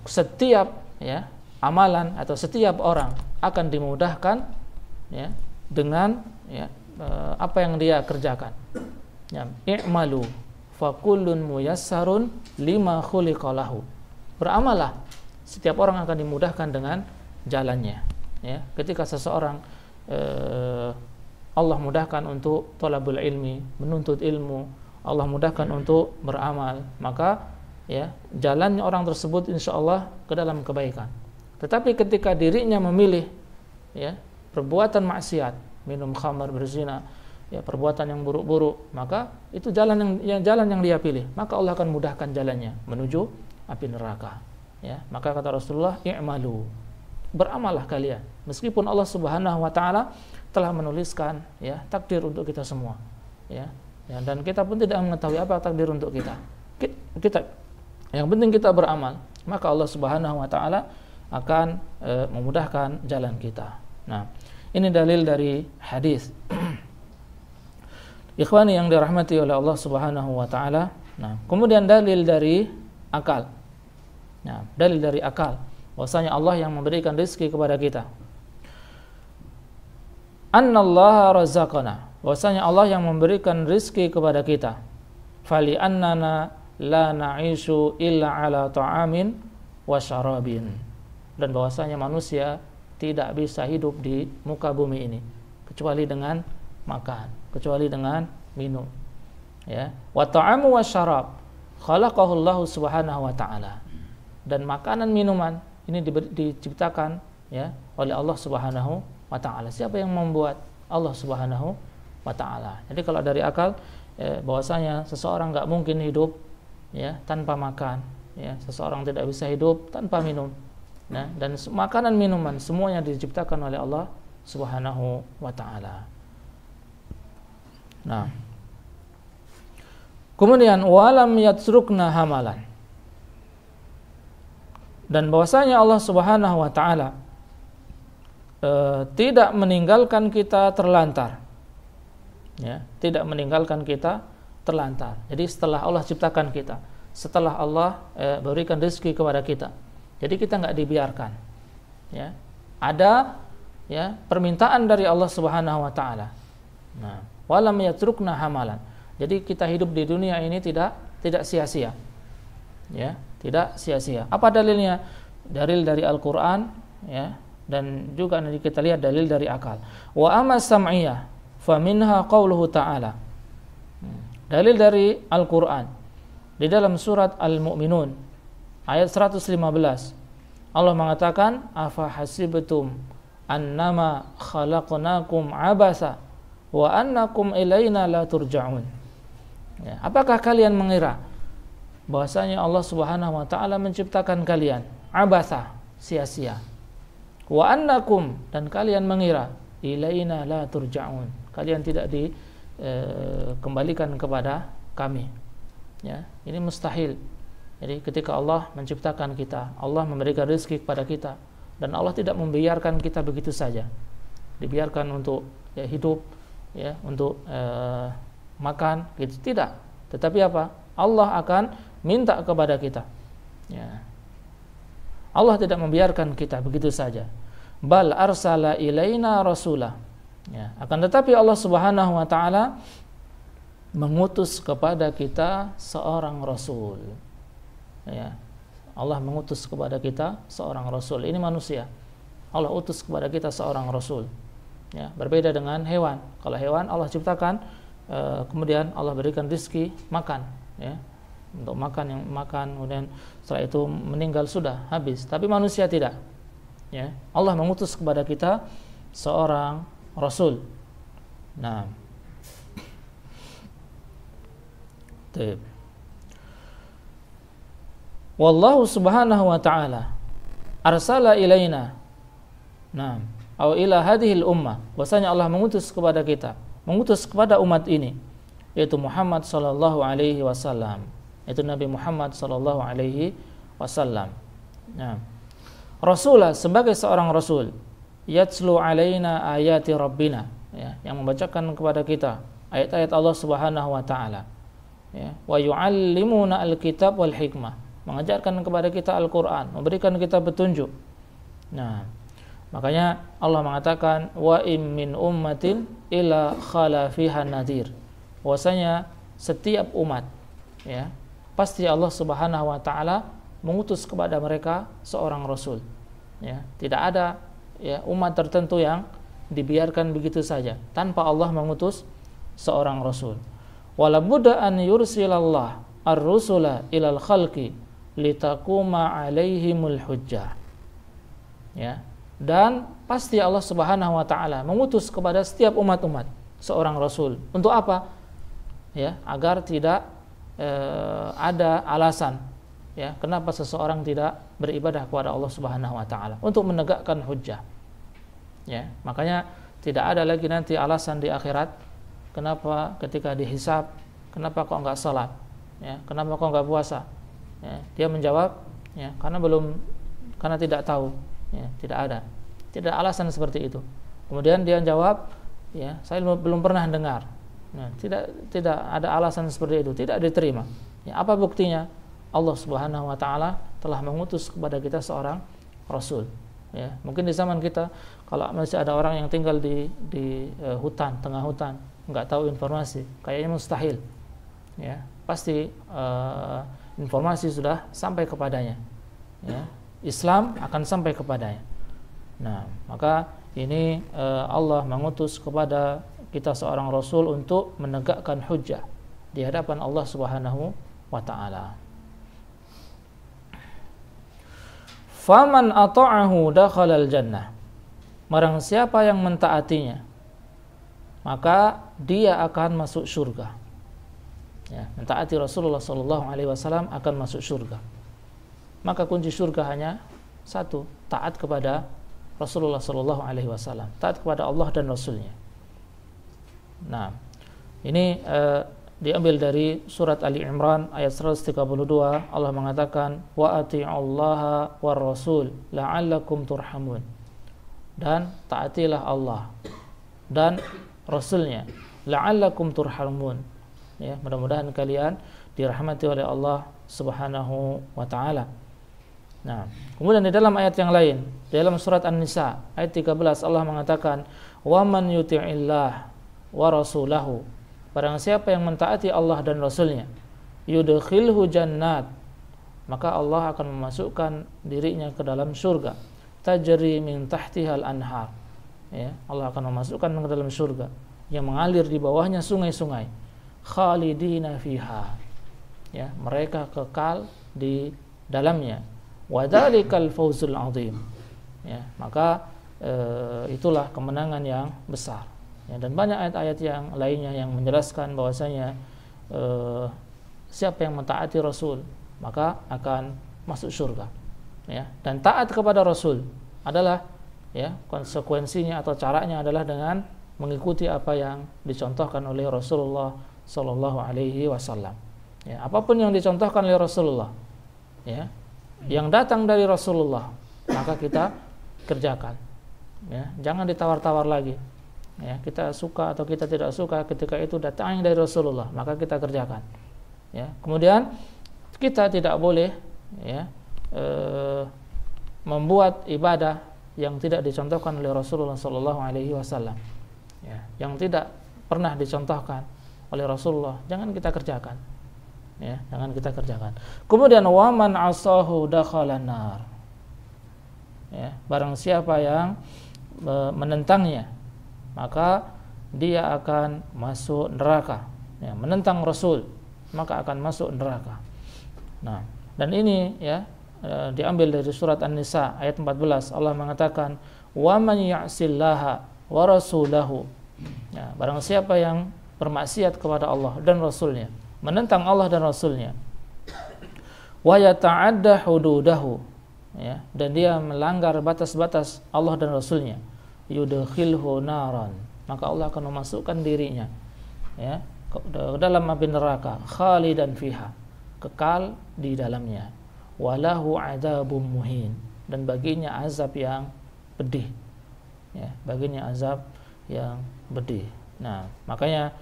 Setiap, ya, amalan atau setiap orang akan dimudahkan, ya, dengan, ya, apa yang dia kerjakan. Ya, i'malu fakullun muyassarun lima khuliqa lahu. Beramallah, setiap orang akan dimudahkan dengan jalannya, ya. Ketika seseorang Allah mudahkan untuk thalabul ilmi, menuntut ilmu, Allah mudahkan untuk beramal, maka, ya, jalannya orang tersebut insyaallah ke dalam kebaikan. Tetapi ketika dirinya memilih, ya, perbuatan maksiat, minum khamar, berzina, ya, perbuatan yang buruk-buruk, maka itu jalan yang dia pilih, maka Allah akan mudahkan jalannya menuju api neraka, ya. Maka kata Rasulullah, i'malu, beramallah kalian, meskipun Allah Subhanahu wa taala telah menuliskan, ya, takdir untuk kita semua, ya. Ya, dan kita pun tidak mengetahui apa takdir untuk kita. Kita yang penting kita beramal, maka Allah Subhanahu wa taala akan memudahkan jalan kita. Nah, ini dalil dari hadis. Ikhwani yang dirahmati oleh Allah Subhanahu wa taala. Nah, kemudian dalil dari akal. Nah, dalil dari akal bahwasanya Allah yang memberikan rezeki kepada kita. Annallaha razaqana, bahwasanya Allah yang memberikan rezeki kepada kita. Fali annana la na'ishu illa ala ta'amin wa syarabin. Dan bahwasanya manusia tidak bisa hidup di muka bumi ini kecuali dengan makan, kecuali dengan minum. Ya, wa ta'amu wa syarab khalaqahu Allah Subhanahu wa taala. Dan makanan minuman ini diciptakan ya oleh Allah Subhanahu wa ta'ala. Siapa yang membuat? Allah Subhanahu wa ta'ala. Jadi kalau dari akal bahwasanya seseorang enggak mungkin hidup ya tanpa makan, ya, seseorang tidak bisa hidup tanpa minum. Nah, dan makanan minuman semuanya diciptakan oleh Allah Subhanahu wa ta'ala. Nah, kemudian walam yatrukna hamalan. Dan bahwasanya Allah Subhanahu wa ta'ala tidak meninggalkan kita terlantar. Ya, tidak meninggalkan kita terlantar. Jadi setelah Allah ciptakan kita, setelah Allah berikan rezeki kepada kita, jadi kita nggak dibiarkan. Ya, ada ya permintaan dari Allah Subhanahu wa taala. Nah, walam yatrukna hamalan. Jadi kita hidup di dunia ini tidak sia-sia. Ya, tidak sia-sia. Apa dalilnya? Dalil dari Al-Qur'an ya, dan juga nanti kita lihat dalil dari akal. Wa amma sam'iyah faminha qauluhu ta'ala. Dalil dari Al-Qur'an di dalam surat Al-Mu'minun ayat 115. Allah mengatakan, afa hasibtum annama khalaqnakum abasa wa annakum ilaina la turja'un. Ya, apakah kalian mengira bahwasanya Allah Subhanahu wa taala menciptakan kalian abasa, sia-sia. Wa annakum, dan kalian mengira ilaina la turja'un, kalian tidak dikembalikan kepada kami. Ya, ini mustahil. Jadi ketika Allah menciptakan kita, Allah memberikan rezeki kepada kita, dan Allah tidak membiarkan kita begitu saja. Dibiarkan untuk ya, hidup, ya, untuk makan, gitu tidak. Tetapi apa? Allah akan minta kepada kita. Ya. Allah tidak membiarkan kita begitu saja. Bal arsala ilaina rasulah. Ya, akan tetapi Allah Subhanahu wa taala mengutus kepada kita seorang rasul. Ya. Allah mengutus kepada kita seorang rasul. Ini manusia. Allah utus kepada kita seorang rasul. Ya, berbeda dengan hewan. Kalau hewan Allah ciptakan, kemudian Allah berikan rezeki makan, ya. Untuk makan, yang makan, kemudian setelah itu meninggal, sudah habis. Tapi manusia tidak. Ya, Allah mengutus kepada kita seorang rasul. Nah, wallahu subhanahu wa ta'ala arsala ilaina, nah, atau ila hadhil ummah, bahwasanya Allah mengutus kepada kita, mengutus kepada umat ini, yaitu Muhammad sallallahu alaihi wasallam, yaitu Nabi Muhammad sallallahu alaihi wasallam. Nah, Rasulah, sebagai seorang rasul, yatslu alaina ayati rabbina, ya, yang membacakan kepada kita ayat-ayat Allah Subhanahu wa taala, ya, wa yuallimuna alkitab wal hikmah, mengajarkan kepada kita Al-Qur'an, memberikan kita petunjuk. Nah, makanya Allah mengatakan wa im min ummatin illa khala fiha nadhir, bahwasanya setiap umat, ya, pasti Allah Subhanahu wa taala mengutus kepada mereka seorang rasul. Ya, tidak ada, ya, umat tertentu yang dibiarkan begitu saja tanpa Allah mengutus seorang rasul. Wala budda an yursilallah ar-rusula ilal khalqi litakuma alaihimul hujjah. Ya, dan pasti Allah Subhanahu wa taala mengutus kepada setiap umat-umat seorang rasul. Untuk apa? Ya, agar tidak ada alasan, ya, kenapa seseorang tidak beribadah kepada Allah Subhanahu wa taala, untuk menegakkan hujjah. Ya, makanya tidak ada lagi nanti alasan di akhirat kenapa ketika dihisab, kenapa kok enggak salat? Ya, kenapa kok enggak puasa? Ya, dia menjawab, ya, karena tidak tahu, ya, tidak ada alasan seperti itu. Kemudian dia jawab, ya, saya belum pernah dengar. Nah, tidak ada alasan seperti itu, tidak diterima. Ya, apa buktinya? Allah Subhanahu wa taala telah mengutus kepada kita seorang rasul. Ya, mungkin di zaman kita kalau masih ada orang yang tinggal di hutan, tengah hutan, nggak tahu informasi, kayaknya mustahil. Ya, pasti informasi sudah sampai kepadanya. Ya, Islam akan sampai kepadanya. Nah, maka ini Allah mengutus kepada kita seorang rasul untuk menegakkan hujjah di hadapan Allah Subhanahu wa taala. Faman ata'ahu dakhalal jannah. Barang siapa yang mentaatinya, maka dia akan masuk surga. Ya, mentaati Rasulullah sallallahu alaihi wasallam akan masuk surga. Maka kunci surga hanya satu, taat kepada Rasulullah sallallahu alaihi wasallam, taat kepada Allah dan Rasulnya. Nah, ini diambil dari surat Ali Imran ayat 132. Allah mengatakan wa ati'ullaha war rasul la'allakum turhamun, dan taatilah Allah dan Rasulnya la'allakum turhamun, ya, mudah-mudahan kalian dirahmati oleh Allah Subhanahu wa taala. Nah, kemudian di dalam ayat yang lain, dalam surat An-Nisa ayat 13, Allah mengatakan wa man yuti'illah wa rasulahu, barang siapa yang mentaati Allah dan Rasulnya, yudkhilhu jannat, maka Allah akan memasukkan dirinya ke dalam surga, tajri min tahtihal anhar, ya, Allah akan memasukkan ke dalam surga yang mengalir di bawahnya sungai-sungai, khalidina fiha, ya, mereka kekal di dalamnya, wadzalikal fawzul azim, ya, maka itulah kemenangan yang besar. Ya, dan banyak ayat-ayat yang lainnya yang menjelaskan bahwasanya siapa yang mentaati Rasul maka akan masuk surga. Ya, dan taat kepada Rasul adalah, ya, konsekuensinya atau caranya adalah dengan mengikuti apa yang dicontohkan oleh Rasulullah Sallallahu Alaihi Wasallam. Ya, apapun yang dicontohkan oleh Rasulullah, ya, yang datang dari Rasulullah, maka kita kerjakan. Ya, jangan ditawar-tawar lagi. Ya, kita suka atau kita tidak suka, ketika itu datang dari Rasulullah, maka kita kerjakan. Ya, kemudian kita tidak boleh, ya, membuat ibadah yang tidak dicontohkan oleh Rasulullah Sallallahu Alaihi Wasallam, ya, yang tidak pernah dicontohkan oleh Rasulullah, jangan kita kerjakan. Ya, jangan kita kerjakan. Kemudian waman asahu dakhalan nar. Ya, barang siapa yang menentangnya, maka dia akan masuk neraka. Ya, menentang Rasul maka akan masuk neraka. Nah, dan ini, ya, diambil dari surat An-Nisa ayat 14. Allah mengatakan wa man ya'sillaha wa rasulahu. Ya, barang siapa yang bermaksiat kepada Allah dan Rasulnya, menentang Allah dan Rasulnya, wa yata'adda hududahu, ya, dan dia melanggar batas-batas Allah dan Rasulnya, yudkhilhu naran, maka Allah akan memasukkan dirinya, ya, ke dalam api neraka, khalidan fiha, kekal di dalamnya, walahu adzabun muhin, dan baginya azab yang pedih, ya, baginya azab yang pedih. Nah, makanya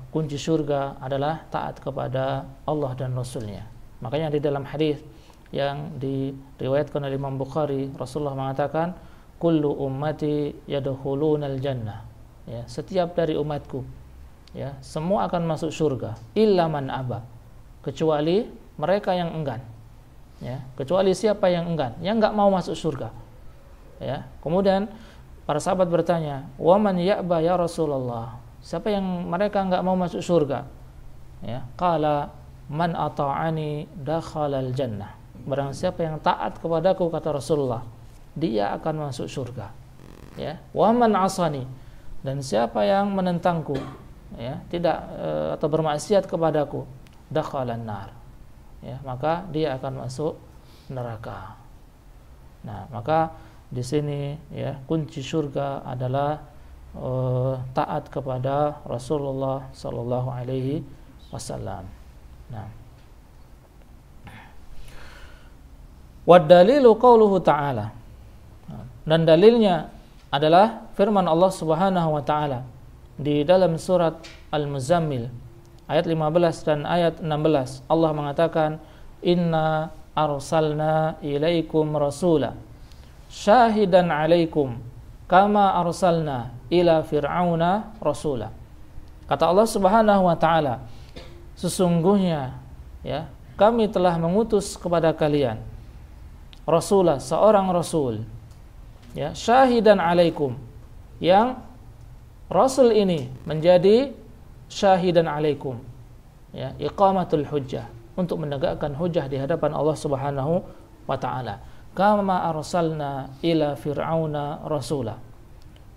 kunci surga adalah taat kepada Allah dan Rasulnya. Makanya di dalam hadis yang diriwayatkan oleh Imam Bukhari, Rasulullah mengatakan kullu ummati yadkhulunal jannah, ya, setiap dari umatku, ya, semua akan masuk surga, illa man aba, kecuali mereka yang enggan. Ya, kecuali siapa yang enggan, yang enggak mau masuk surga. Ya, kemudian para sahabat bertanya, wa man ya'ba ya Rasulullah, siapa yang mereka enggak mau masuk surga? Ya, qala man ata'ani dakhalal jannah, barang siapa yang taat kepadaku, kata Rasulullah, dia akan masuk surga. Ya, wa man asani, dan siapa yang menentangku, ya, tidak atau bermaksiat kepadaku, dakhalan nar, ya, maka dia akan masuk neraka. Nah, maka di sini, ya, kunci surga adalah taat kepada Rasulullah sallallahu alaihi wasallam. Nah, wa dalilu qauluhu ta'ala, dan dalilnya adalah firman Allah Subhanahu wa taala di dalam surat Al-Muzammil ayat 15 dan ayat 16. Allah mengatakan, inna arsalna ilaikum rasula syahidan alaikum kama arsalna ila fir'auna rasula. Kata Allah Subhanahu wa taala, sesungguhnya ya, kami telah mengutus kepada kalian rasulah, seorang rasul, ya, syahidan alaikum, yang rasul ini menjadi syahidan alaikum, ya, iqamatul hujjah, untuk menegakkan hujjah di hadapan Allah Subhanahu wa taala. Kama arsalna ila fir'auna rasula,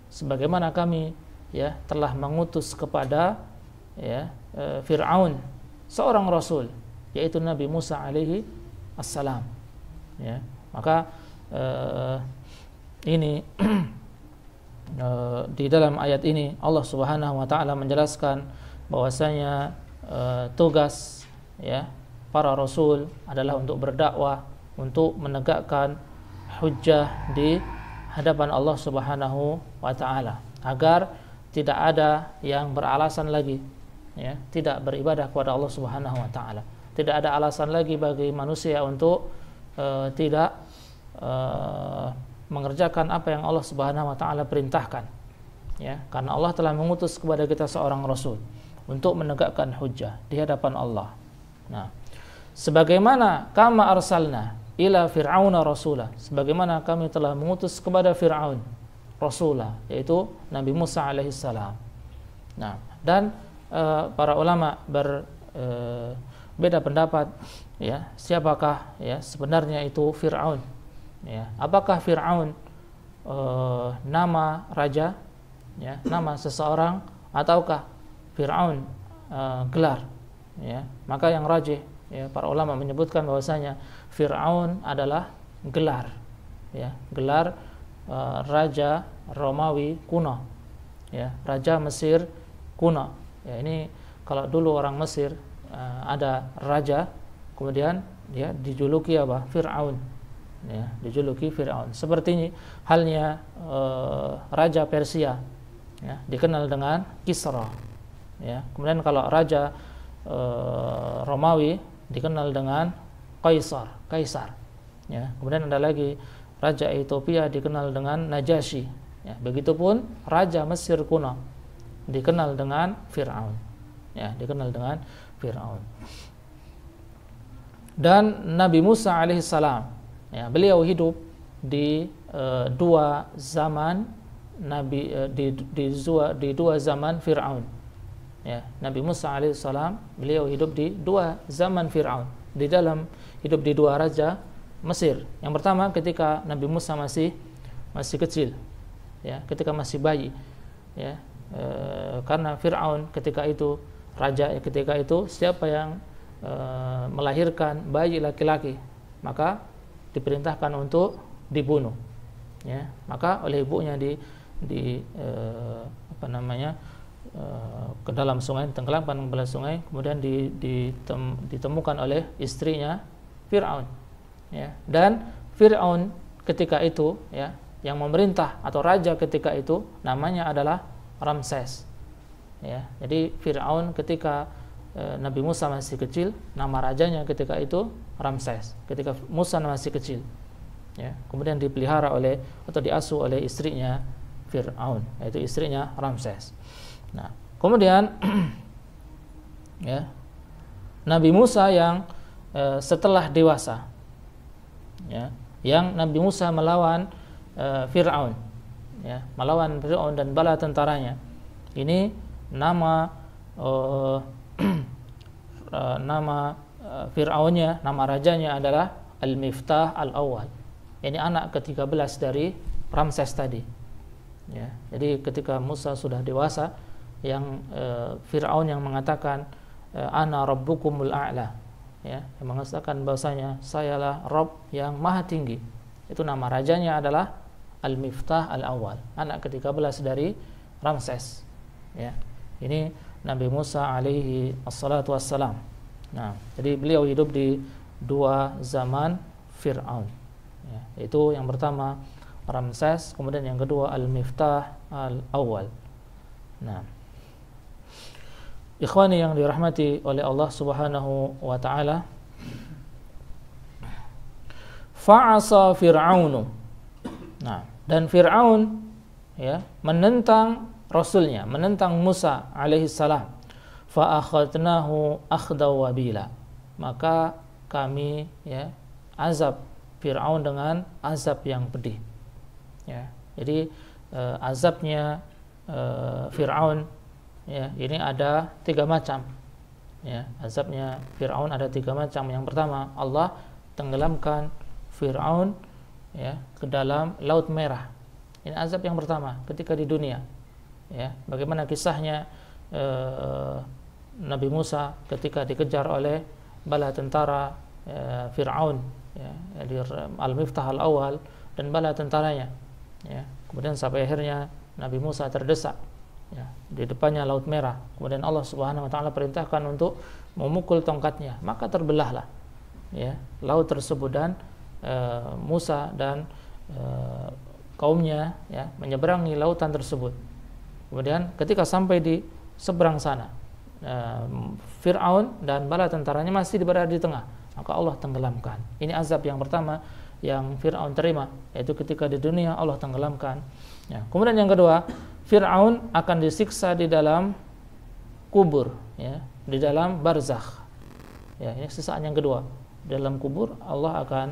sebagaimana kami ya telah mengutus kepada ya Fir'aun seorang rasul, yaitu Nabi Musa alaihi assalam. Ya, maka ini di dalam ayat ini Allah Subhanahu wa taala menjelaskan bahwasanya tugas ya para rasul adalah untuk berdakwah, untuk menegakkan hujjah di hadapan Allah Subhanahu wa taala, agar tidak ada yang beralasan lagi ya tidak beribadah kepada Allah Subhanahu wa taala. Tidak ada alasan lagi bagi manusia untuk tidak mengerjakan apa yang Allah Subhanahu wa taala perintahkan. Ya, karena Allah telah mengutus kepada kita seorang rasul untuk menegakkan hujjah di hadapan Allah. Nah, sebagaimana kama arsalna ila fir'auna rasula, sebagaimana kami telah mengutus kepada Fir'aun rasula, yaitu Nabi Musa alaihissalam. Nah, dan para ulama berbeda pendapat ya, siapakah ya sebenarnya itu Fir'aun, ya, apakah Fir'aun nama raja ya, nama seseorang, ataukah Fir'aun gelar ya. Maka yang rajih ya, para ulama menyebutkan bahwasanya Fir'aun adalah gelar ya, gelar raja Romawi kuno ya, raja Mesir kuno ya. Ini kalau dulu orang Mesir ada raja, kemudian ya dijuluki apa? Fir'aun ya, dijuluki Fir'aun. Seperti ini halnya raja Persia ya, dikenal dengan Kisra ya. Kemudian kalau raja Romawi dikenal dengan Kaisar ya. Kemudian ada lagi raja Ethiopia dikenal dengan Najasyi ya. Begitupun raja Mesir kuno dikenal dengan Fir'aun ya, dikenal dengan Fir'aun. Dan Nabi Musa alaihissalam ya, beliau hidup di dua zaman di dua zaman Fir'aun ya. Nabi Musa alaihissalam beliau hidup di dua zaman Fir'aun, hidup di dua raja Mesir. Yang pertama ketika Nabi Musa masih kecil ya, ketika masih bayi ya, karena Fir'aun ketika itu raja ketika itu, siapa yang melahirkan bayi laki-laki maka diperintahkan untuk dibunuh ya. Maka oleh ibunya ke dalam sungai, tenggelamkan ke dalam sungai, kemudian ditemukan oleh istrinya Fir'aun ya. Dan Fir'aun ketika itu ya, yang memerintah atau raja ketika itu namanya adalah Ramses ya. Jadi Fir'aun ketika Nabi Musa masih kecil, nama rajanya ketika itu Ramses, ketika Musa masih kecil ya. Kemudian dipelihara oleh atau diasuh oleh istrinya Fir'aun, yaitu istrinya Ramses. Nah, kemudian ya, Nabi Musa yang setelah dewasa ya, yang Nabi Musa melawan Fir'aun ya, melawan Fir'aun dan bala tentaranya. Ini nama nama Fir'aunnya, nama rajanya adalah Al-Miftah Al-Awwal. Ini anak ke-13 dari Ramses tadi ya. Jadi ketika Musa sudah dewasa, yang Fir'aun yang mengatakan ana rabbukumul a'la ya, yang mengatakan bahwasanya sayalah Rabb yang maha tinggi, itu nama rajanya adalah Al-Miftah Al-Awwal, anak ke-13 dari Ramses. Ya. Ini Nabi Musa alaihi assalatu wassalam. Nah, jadi beliau hidup di dua zaman Fir'aun. Ya, itu yang pertama Ramses, kemudian yang kedua Al-Miftah Al-Awwal. Nah, ikhwani yang dirahmati oleh Allah Subhanahu wa taala, fa'asa Fir'aunu. Nah, dan Fir'aun ya menentang rasulnya, menentang Musa alaihi salam. Fa akhadnahu akhdaw wabila. Maka kami ya azab Fir'aun dengan azab yang pedih. Ya. Jadi azabnya Fir'aun ya ini ada 3 macam. Ya, azabnya Fir'aun ada 3 macam. Yang pertama, Allah tenggelamkan Fir'aun ya ke dalam Laut Merah. Ini azab yang pertama ketika di dunia. Ya, bagaimana kisahnya Nabi Musa ketika dikejar oleh bala tentara Fir'aun ya, di Al-Miftah Al-Awwal dan bala tentaranya ya. Kemudian sampai akhirnya Nabi Musa terdesak ya, di depannya Laut Merah. Kemudian Allah Subhanahu wa taala perintahkan untuk memukul tongkatnya, maka terbelahlah ya laut tersebut dan Musa dan kaumnya ya menyeberangi lautan tersebut. Kemudian ketika sampai di seberang sana, Fir'aun dan bala tentaranya masih berada di tengah, maka Allah tenggelamkan. Ini azab yang pertama yang Fir'aun terima, yaitu ketika di dunia Allah tenggelamkan ya. Kemudian yang kedua, Fir'aun akan disiksa di dalam kubur ya, di dalam barzakh ya. Ini siksaan yang kedua, dalam kubur Allah akan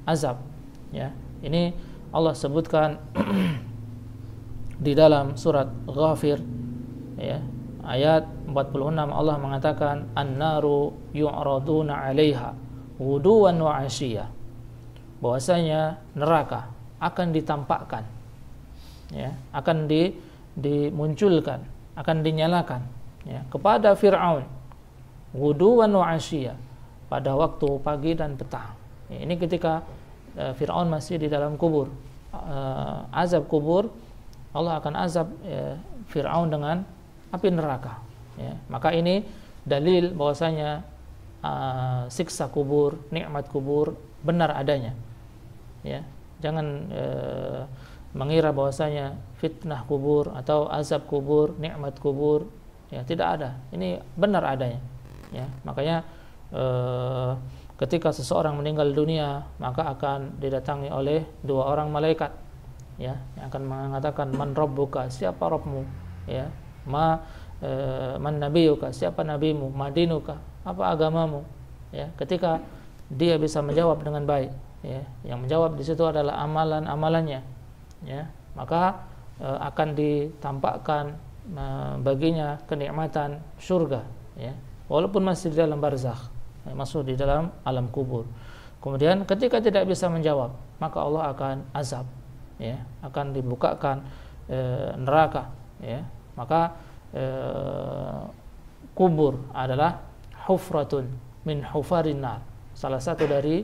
azab ya. Ini Allah sebutkan di dalam surat Ghafir ya, ayat 46 Allah mengatakan an-naru yu'raduna 'alaiha ghuduwan wa 'ashiyya, bahwasanya neraka akan ditampakkan ya, akan dimunculkan, akan dinyalakan ya kepada Fir'aun ghuduwan wa 'ashiyya, pada waktu pagi dan petang ya. Ini ketika Fir'aun masih di dalam kubur, azab kubur, Allah akan azab Fir'aun dengan api neraka ya. Maka ini dalil bahwasanya siksa kubur, nikmat kubur benar adanya ya. Jangan mengira bahwasanya fitnah kubur atau azab kubur, nikmat kubur ya, tidak ada. Ini benar adanya ya. Makanya ketika seseorang meninggal dunia, maka akan didatangi oleh 2 orang malaikat ya, yang akan mengatakan man rabbuka, siapa Rabbmu ya, man nabiyuka, siapa nabimu, madinuka, apa agamamu ya. Ketika dia bisa menjawab dengan baik ya, yang menjawab di situ adalah amalan-amalannya ya, maka akan ditampakkan baginya kenikmatan surga ya, walaupun masih di dalam barzakh, masuk di dalam alam kubur. Kemudian ketika tidak bisa menjawab, maka Allah akan azab ya, akan dibukakan neraka ya. Maka kubur adalah hufratun min hufarin nar, salah satu dari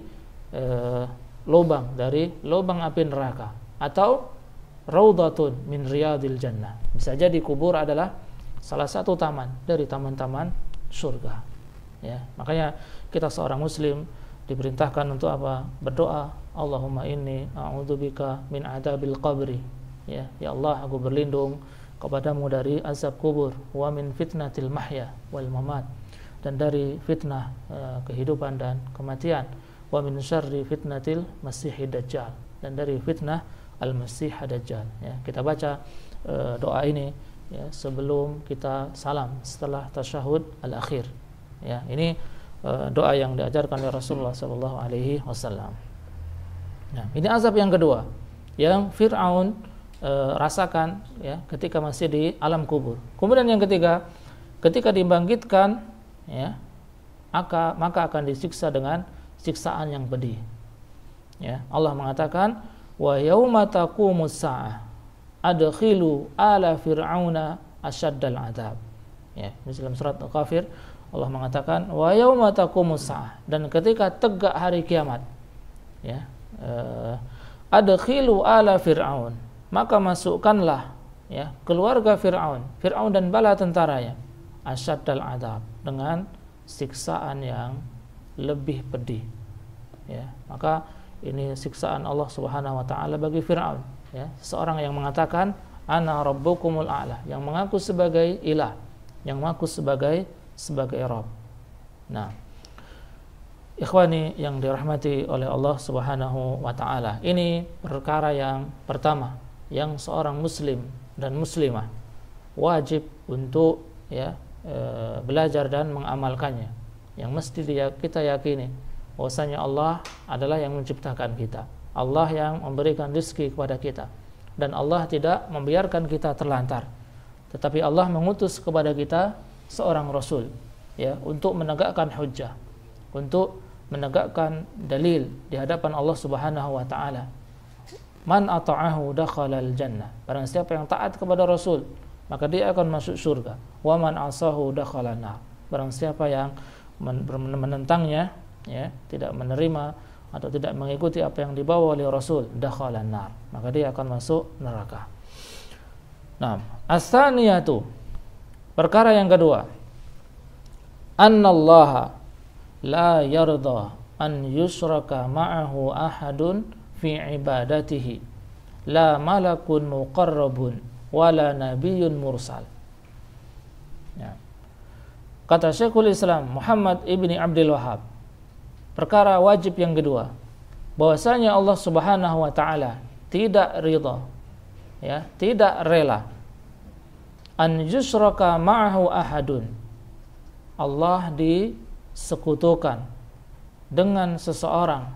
lubang dari lubang api neraka, atau raudhatun min riyadil jannah. Bisa jadi kubur adalah salah satu taman dari taman-taman surga ya. Makanya kita seorang muslim diperintahkan untuk apa? Berdoa, Allahumma inni a'udzubika min adabil qabri ya. Ya Allah, aku berlindung kepadamu dari azab kubur, wa min fitnatil mahya wal mamat, dan dari fitnah kehidupan dan kematian, wa min syarri fitnatil masihid dajjal, dan dari fitnah al-masih dajjal ya. Kita baca doa ini ya sebelum kita salam setelah tasyahud al-akhir ya. Ini doa yang diajarkan oleh Rasulullah sallallahu alaihi wasallam. Nah, ini azab yang kedua yang Fir'aun rasakan ya ketika masih di alam kubur. Kemudian yang ketiga, ketika dibangkitkan ya, maka akan disiksa dengan siksaan yang pedih. Ya, Allah mengatakan wa yauma taqumus saah adkhilu ala fir'auna asyaddal adzab. Ya, di dalam surat Al-Ghafir Allah mengatakan wa yauma taqumus saah, dan ketika tegak hari kiamat ya, adkhilu ala fir'aun, maka masukkanlah ya, keluarga Fir'aun dan bala tentaranya, asyaddal adab, dengan siksaan yang lebih pedih. Ya, maka ini siksaan Allah Subhanahu wa taala bagi Fir'aun, ya, seorang yang mengatakan ana rabbukumul a'la, yang mengaku sebagai ilah, yang mengaku sebagai Rabb. Nah, ikhwani yang dirahmati oleh Allah Subhanahu wa taala, ini perkara yang pertama yang seorang muslim dan muslimah wajib untuk belajar dan mengamalkannya, yang mesti kita yakini bahwasanya Allah adalah yang menciptakan kita, Allah yang memberikan rezeki kepada kita, dan Allah tidak membiarkan kita terlantar, tetapi Allah mengutus kepada kita seorang rasul, ya, untuk menegakkan hujjah, untuk menegakkan dalil di hadapan Allah Subhanahu wa taala. Man ata'ahu dakhalal jannah, barang siapa yang taat kepada rasul maka dia akan masuk surga. Wa man asahu dakhalan nar, barang siapa yang menentangnya, ya, tidak menerima atau tidak mengikuti apa yang dibawa oleh rasul, dakhalan nar, maka dia akan masuk neraka. Nah, as-saniyatu, perkara yang kedua, annallaha la yarda an yushraka ma'ahu ahadun fi ibadatihi, la malakun muqarrabun wala nabiyyun mursal. Ya. Kata Syekhul Islam Muhammad ibni Abdul Wahhab, perkara wajib yang kedua, bahwasanya Allah Subhanahu wa taala tidak ridha, ya, tidak rela an yushraka ma'ahu ahadun, Allah disekutukan dengan seseorang,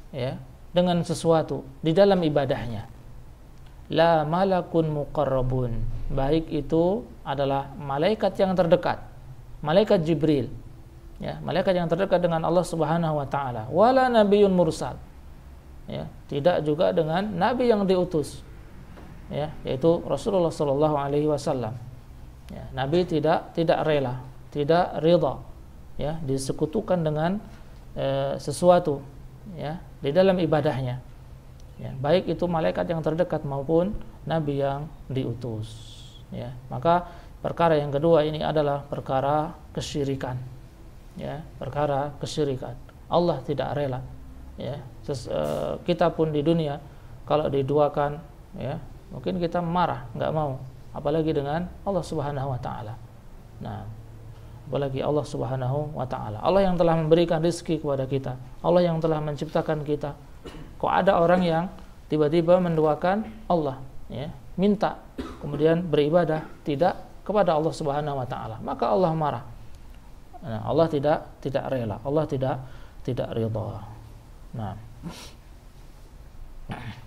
ya, dengan sesuatu di dalam ibadahnya. La malakun muqarrabun, baik itu adalah malaikat yang terdekat, malaikat Jibril, ya, malaikat yang terdekat dengan Allah Subhanahu wa taala, wala nabiyyun mursal, ya, tidak juga dengan nabi yang diutus, ya, yaitu Rasulullah sallallahu alaihi wasallam. Ya, nabi tidak rela, tidak ridha, ya, disekutukan dengan sesuatu, ya, di dalam ibadahnya, ya, baik itu malaikat yang terdekat maupun nabi yang diutus, ya. Maka perkara yang kedua ini adalah perkara kesyirikan, ya, perkara kesyirikan. Allah tidak rela, ya. Kita pun di dunia kalau diduakan, ya, mungkin kita marah, nggak mau, apalagi dengan Allah Subhanahu wa taala. Nah, apalagi Allah Subhanahu wa taala, Allah yang telah memberikan rezeki kepada kita, Allah yang telah menciptakan kita. Kok ada orang yang tiba-tiba menduakan Allah, ya, minta kemudian beribadah tidak kepada Allah Subhanahu wa taala, maka Allah marah. Nah, Allah tidak rela, Allah tidak ridha. Nah,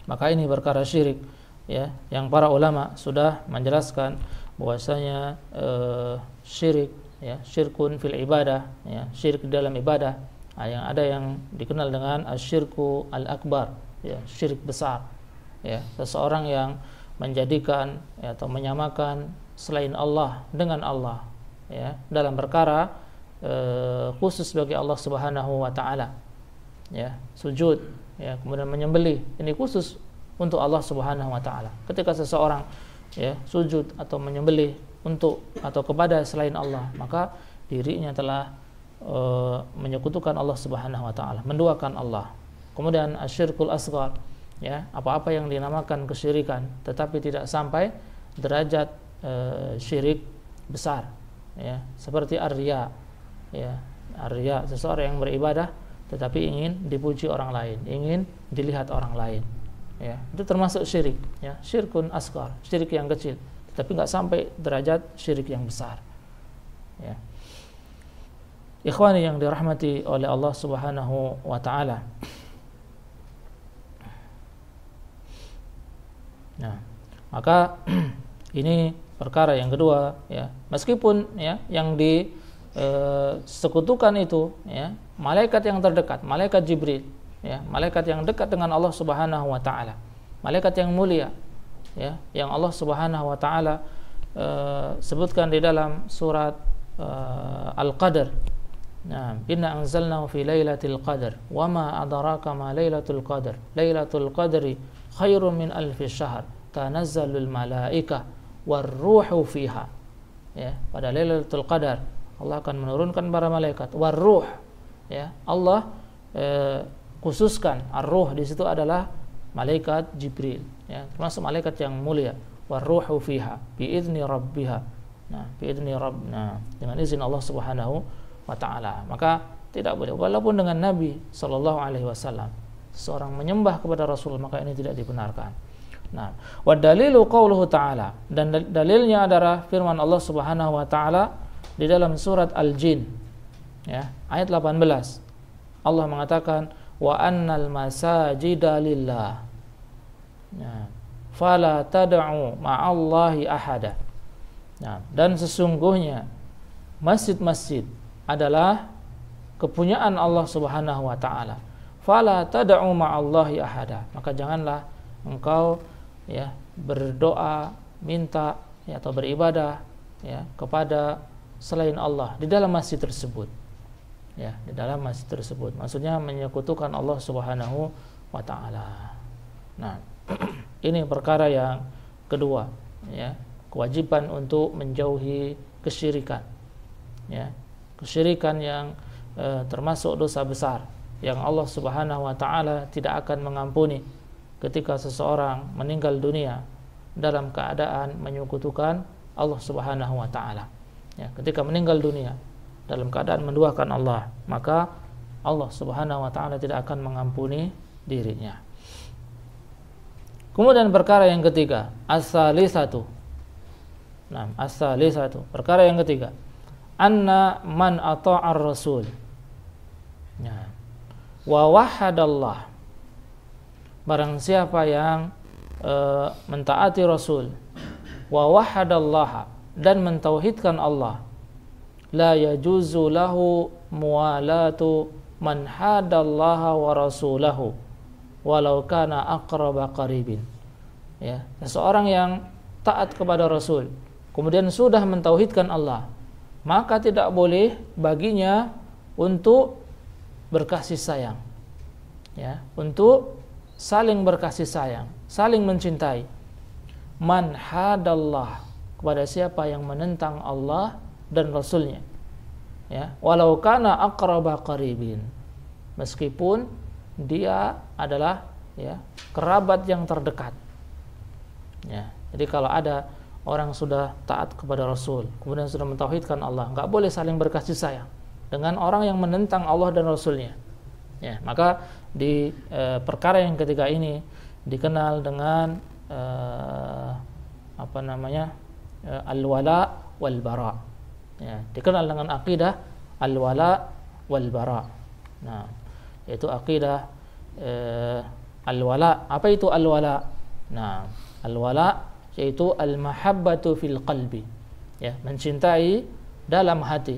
maka ini perkara syirik, ya, yang para ulama sudah menjelaskan bahwasanya syirik, ya, syirkun fil ibadah, ya, syirik dalam ibadah, yang ada yang dikenal dengan asyirku al-akbar, ya, syirik besar, ya, seseorang yang menjadikan, ya, atau menyamakan selain Allah dengan Allah, ya, dalam perkara khusus bagi Allah Subhanahu wa taala, ya, sujud, ya, kemudian menyembelih, ini khusus untuk Allah Subhanahu wa taala. Ketika seseorang, ya, sujud atau menyembelih untuk atau kepada selain Allah, maka dirinya telah menyekutukan Allah Subhanahu wa taala, menduakan Allah. Kemudian asyirkul asghar, ya, apa-apa yang dinamakan kesyirikan tetapi tidak sampai derajat syirik besar, ya, seperti ar-riya, ya, ar-riya, seseorang yang beribadah tetapi ingin dipuji orang lain, ingin dilihat orang lain, ya, itu termasuk syirik, ya, syirkun asghar, syirik yang kecil tapi nggak sampai derajat syirik yang besar, ya. Ikhwani yang dirahmati oleh Allah Subhanahu wa taala. Nah, maka ini perkara yang kedua, ya, meskipun, ya, yang disekutukan itu, ya, malaikat yang terdekat, malaikat Jibril, ya, malaikat yang dekat dengan Allah Subhanahu wa taala, malaikat yang mulia, ya, yang Allah Subhanahu wa taala sebutkan di dalam surat Al-Qadr. Nah, inna anzalnahu fi lailatul qadar wa ma adraka ma lailatul qadar, lailatul qadri khairun min alfi syahr, tanazzalul malaikah warruhu fiha. Ya, pada Lailatul Qadar Allah akan menurunkan para malaikat warruh. Ya, Allah khususkan ar-ruh di situ adalah malaikat Jibril, ya, termasuk malaikat yang mulia. Warruhu fiha biizni rabbiha. Nah, biizni rabbna, dengan izin Allah Subhanahu wa taala. Maka tidak boleh walaupun dengan Nabi sallallahu alaihi wasallam seorang menyembah kepada Rasul, maka ini tidak dibenarkan. Nah, wa dalilu qauluhu ta'ala, dan dalilnya adalah firman Allah Subhanahu wa taala di dalam surat Al-Jin, ya, ayat 18. Allah mengatakan wa annal masajida lillah. Nah, fala tad'u ma'allahi ahada. Nah, dan sesungguhnya masjid-masjid adalah kepunyaan Allah Subhanahu wa taala. Fala tad'u ma'allahi ahada. Maka janganlah engkau, ya, berdoa, minta, ya, atau beribadah, ya, kepada selain Allah di dalam masjid tersebut. Ya, di dalam masjid tersebut. Maksudnya menyekutukan Allah Subhanahu wa taala. Nah, ini perkara yang kedua, ya, kewajiban untuk menjauhi kesyirikan. Ya, kesyirikan yang termasuk dosa besar yang Allah Subhanahu wa taala tidak akan mengampuni ketika seseorang meninggal dunia dalam keadaan menyekutukan Allah Subhanahu wa taala. Ya, ketika meninggal dunia dalam keadaan menduakan Allah, maka Allah Subhanahu wa taala tidak akan mengampuni dirinya. Kemudian perkara yang ketiga, as-salisatu. Nah, as-salisatu, perkara yang ketiga, anna man ata'ar rasul, ya, wa wahadallah, barang siapa yang mentaati Rasul, wa wahadallaha, dan mentauhidkan Allah, la yajuzu lahu muwalatu man hadallaha wa rasulahu walau kana aqraba qaribin. Ya, seseorang yang taat kepada Rasul kemudian sudah mentauhidkan Allah, maka tidak boleh baginya untuk berkasih sayang, ya, untuk saling berkasih sayang, saling mencintai. Man hadallah, kepada siapa yang menentang Allah dan Rasulnya, ya, walau kana aqraba qaribin, meskipun dia adalah, ya, kerabat yang terdekat. Ya, jadi kalau ada orang sudah taat kepada Rasul kemudian sudah mentauhidkan Allah, nggak boleh saling berkasih sayang dengan orang yang menentang Allah dan Rasulnya. Ya, maka di perkara yang ketiga ini dikenal dengan al-wala wal bara. Ya, dikenal dengan akidah al-wala wal bara. Nah, yaitu akidah al-wala. Apa itu al-wala? Nah, al-wala yaitu al-mahabbatu fil qalbi, ya, mencintai dalam hati,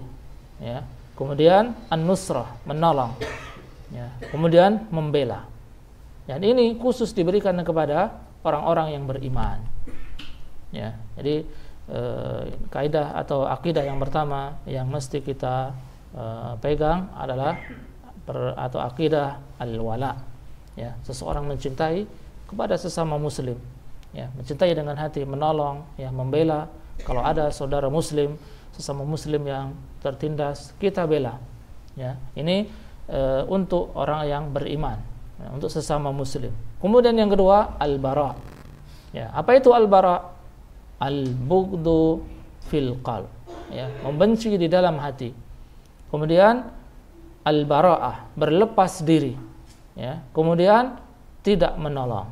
ya. Kemudian an-nusrah, menolong, ya, kemudian membela. Dan ini khusus diberikan kepada orang-orang yang beriman. Ya, jadi kaidah atau akidah yang pertama yang mesti kita pegang adalah atau akidah al-wala. Ya, seseorang mencintai kepada sesama muslim, ya, mencintai dengan hati, menolong, ya, membela. Kalau ada saudara muslim, sesama muslim yang tertindas, kita bela. Ya, ini untuk orang yang beriman, ya, untuk sesama muslim. Kemudian yang kedua, al-bara. Ya, apa itu al-bara? Al-bughdu fil qalb, ya, membenci di dalam hati. Kemudian al-bara'ah, berlepas diri, ya. Kemudian tidak menolong.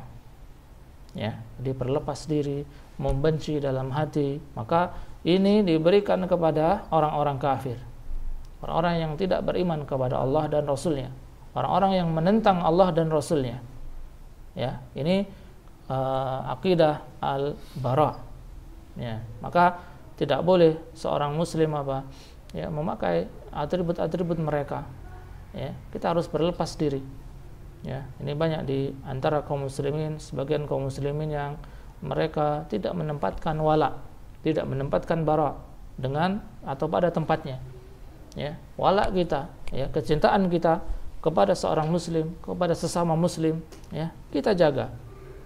Ya, jadi berlepas diri, membenci dalam hati, maka ini diberikan kepada orang-orang kafir, orang-orang yang tidak beriman kepada Allah dan Rasulnya, orang-orang yang menentang Allah dan Rasulnya. Ya, ini akidah al-bara. Ya, maka tidak boleh seorang muslim ya, memakai atribut-atribut mereka. Ya, kita harus berlepas diri. Ya, ini banyak di antara kaum muslimin, sebagian kaum muslimin yang mereka tidak menempatkan wala, tidak menempatkan bara dengan atau pada tempatnya. Ya, wala kita, ya, kecintaan kita kepada seorang muslim, kepada sesama muslim, ya, kita jaga.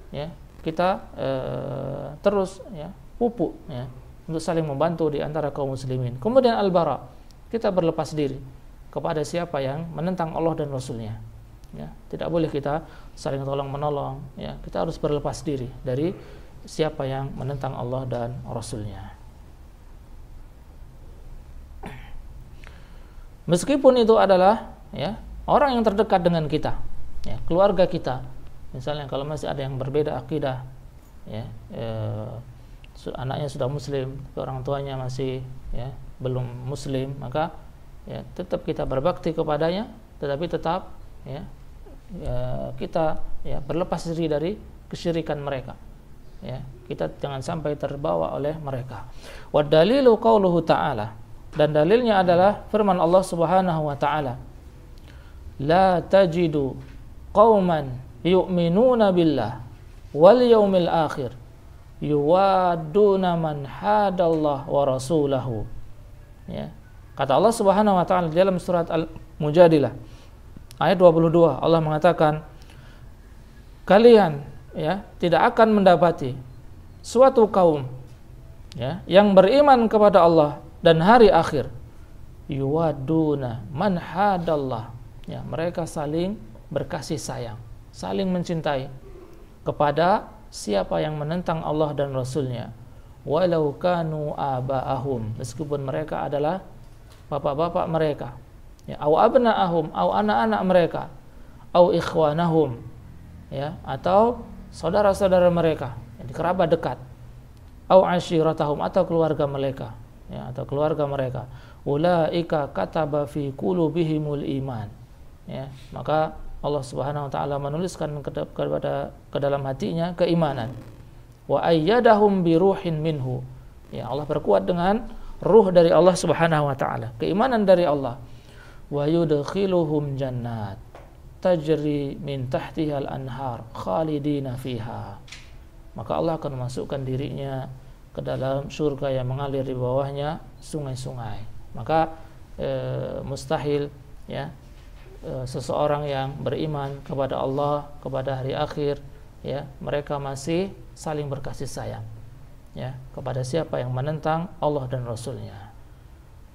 Ya, kita terus, ya, pupuk ya, untuk saling membantu di antara kaum muslimin. Kemudian al-bara, kita berlepas diri kepada siapa yang menentang Allah dan Rasulnya. Ya, tidak boleh kita saling tolong menolong. Ya, kita harus berlepas diri dari siapa yang menentang Allah dan Rasulnya. Meskipun itu adalah ya orang yang terdekat dengan kita, ya, keluarga kita. Misalnya kalau masih ada yang berbeda akidah, ya, anaknya sudah muslim, tapi orang tuanya masih ya belum muslim, maka ya tetap kita berbakti kepadanya, tetapi tetap ya, kita ya berlepas diri dari kesyirikan mereka. Ya, kita jangan sampai terbawa oleh mereka. Wa dalilu qauluhu ta'ala, dan dalilnya adalah firman Allah Subhanahu wa taala, la tajidu qauman yu'minuna billah wal yawmil akhir yuwaduna man hadallah wa rasulahu. Ya. Kata Allah Subhanahu wa taala dalam surat Al-Mujadilah ayat 22, Allah mengatakan, kalian ya tidak akan mendapati suatu kaum ya yang beriman kepada Allah dan hari akhir, yuwaduna man hadallah, ya, mereka saling berkasih sayang, saling mencintai kepada siapa yang menentang Allah dan Rasulnya, walau kanu aba'ahum, meskipun mereka adalah bapak-bapak mereka, ya, au abna'ahum, au anak-anak mereka, au ikhwanahum, ya, atau saudara-saudara mereka, yang kerabat dekat, au ashiratahum, atau keluarga mereka, ya, atau keluarga mereka, ulaika kataba fi qulubihimul iman, ya, maka Allah Subhanahu wa taala menuliskan ke dalam hatinya keimanan, wa ayyadahum bi ruhin minhu, ya, Allah berkuat dengan ruh dari Allah Subhanahu wa taala, keimanan dari Allah, wa yudkhiluhum jannat tajri min tahtiha al-anhar khalidina fiha, maka Allah akan memasukkan dirinya ke dalam surga yang mengalir di bawahnya sungai-sungai. Maka mustahil ya seseorang yang beriman kepada Allah, kepada hari akhir, ya, mereka masih saling berkasih sayang ya kepada siapa yang menentang Allah dan Rasulnya.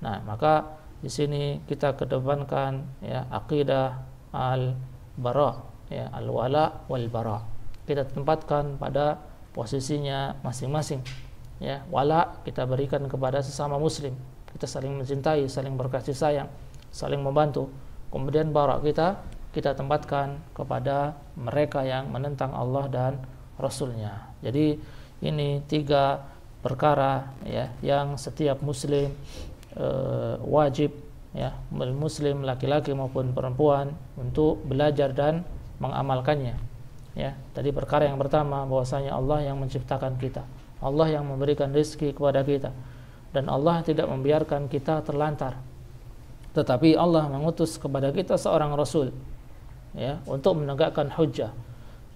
Nah, maka di sini kita kedepankan ya akidah al-bara, ya, al-wala wal bara. Kita tempatkan pada posisinya masing-masing. Ya, wala kita berikan kepada sesama muslim, kita saling mencintai, saling berkasih sayang, saling membantu. Kemudian bara kita tempatkan kepada mereka yang menentang Allah dan Rasulnya. Jadi ini 3 perkara ya yang setiap muslim wajib, ya, muslim laki-laki maupun perempuan, untuk belajar dan mengamalkannya. Ya, tadi perkara yang pertama bahwasanya Allah yang menciptakan kita, Allah yang memberikan rezeki kepada kita, dan Allah tidak membiarkan kita terlantar, tetapi Allah mengutus kepada kita seorang Rasul ya untuk menegakkan hujjah.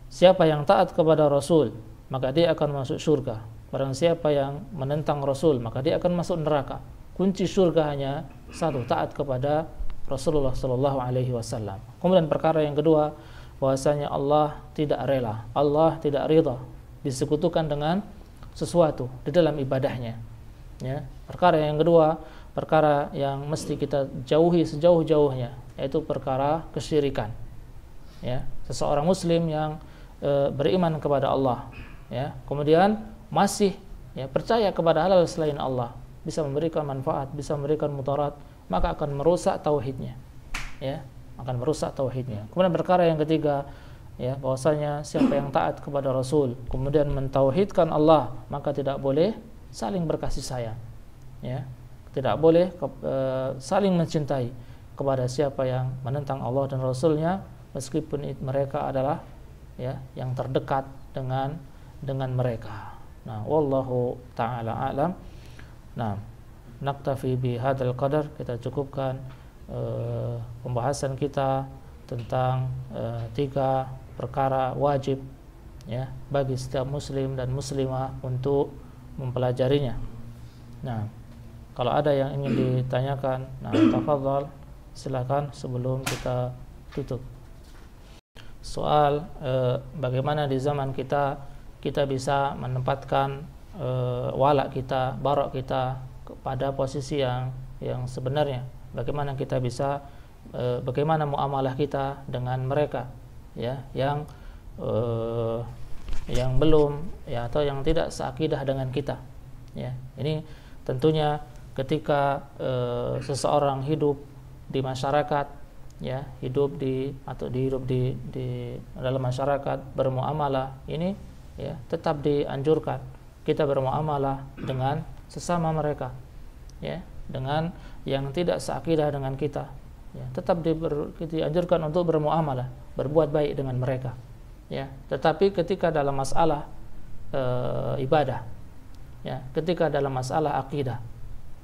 Siapa yang taat kepada Rasul maka dia akan masuk surga. Barang siapa yang menentang Rasul maka dia akan masuk neraka. Kunci surga hanya satu, taat kepada Rasulullah sallallahu alaihi wasallam. Kemudian perkara yang kedua, bahwasanya Allah tidak rela, Allah tidak ridha disekutukan dengan sesuatu di dalam ibadahnya. Ya, perkara yang kedua, perkara yang mesti kita jauhi sejauh-jauhnya, yaitu perkara kesyirikan. Ya, seseorang muslim yang beriman kepada Allah, ya, kemudian masih ya percaya kepada hal selain Allah, bisa memberikan manfaat, bisa memberikan mudarat, maka akan merusak tauhidnya. Ya, akan merusak tauhidnya. Kemudian perkara yang ketiga, ya, bahwasanya siapa yang taat kepada Rasul kemudian mentauhidkan Allah, maka tidak boleh saling berkasih sayang. Ya, tidak boleh saling mencintai kepada siapa yang menentang Allah dan Rasulnya, meskipun mereka adalah ya yang terdekat dengan mereka. Nah, wallahu taala alam. Nah, naktafi bi hadzal qadar, kita cukupkan pembahasan kita tentang 3 perkara wajib ya bagi setiap muslim dan muslimah untuk mempelajarinya. Nah, kalau ada yang ingin ditanyakan, nah tafadhal, silakan sebelum kita tutup. Soal bagaimana di zaman kita bisa menempatkan wala kita, barok kita pada posisi yang sebenarnya. Bagaimana kita bisa bagaimana muamalah kita dengan mereka, ya, yang belum, ya, atau yang tidak seakidah dengan kita, ya. Ini tentunya ketika seseorang hidup di masyarakat, ya, hidup di dalam masyarakat, bermuamalah, ini, ya, tetap dianjurkan kita bermuamalah dengan sesama mereka, ya, dengan yang tidak seakidah dengan kita, ya, tetap dianjurkan untuk bermuamalah, berbuat baik dengan mereka, ya. Tetapi ketika dalam masalah ibadah, ya, ketika dalam masalah akidah,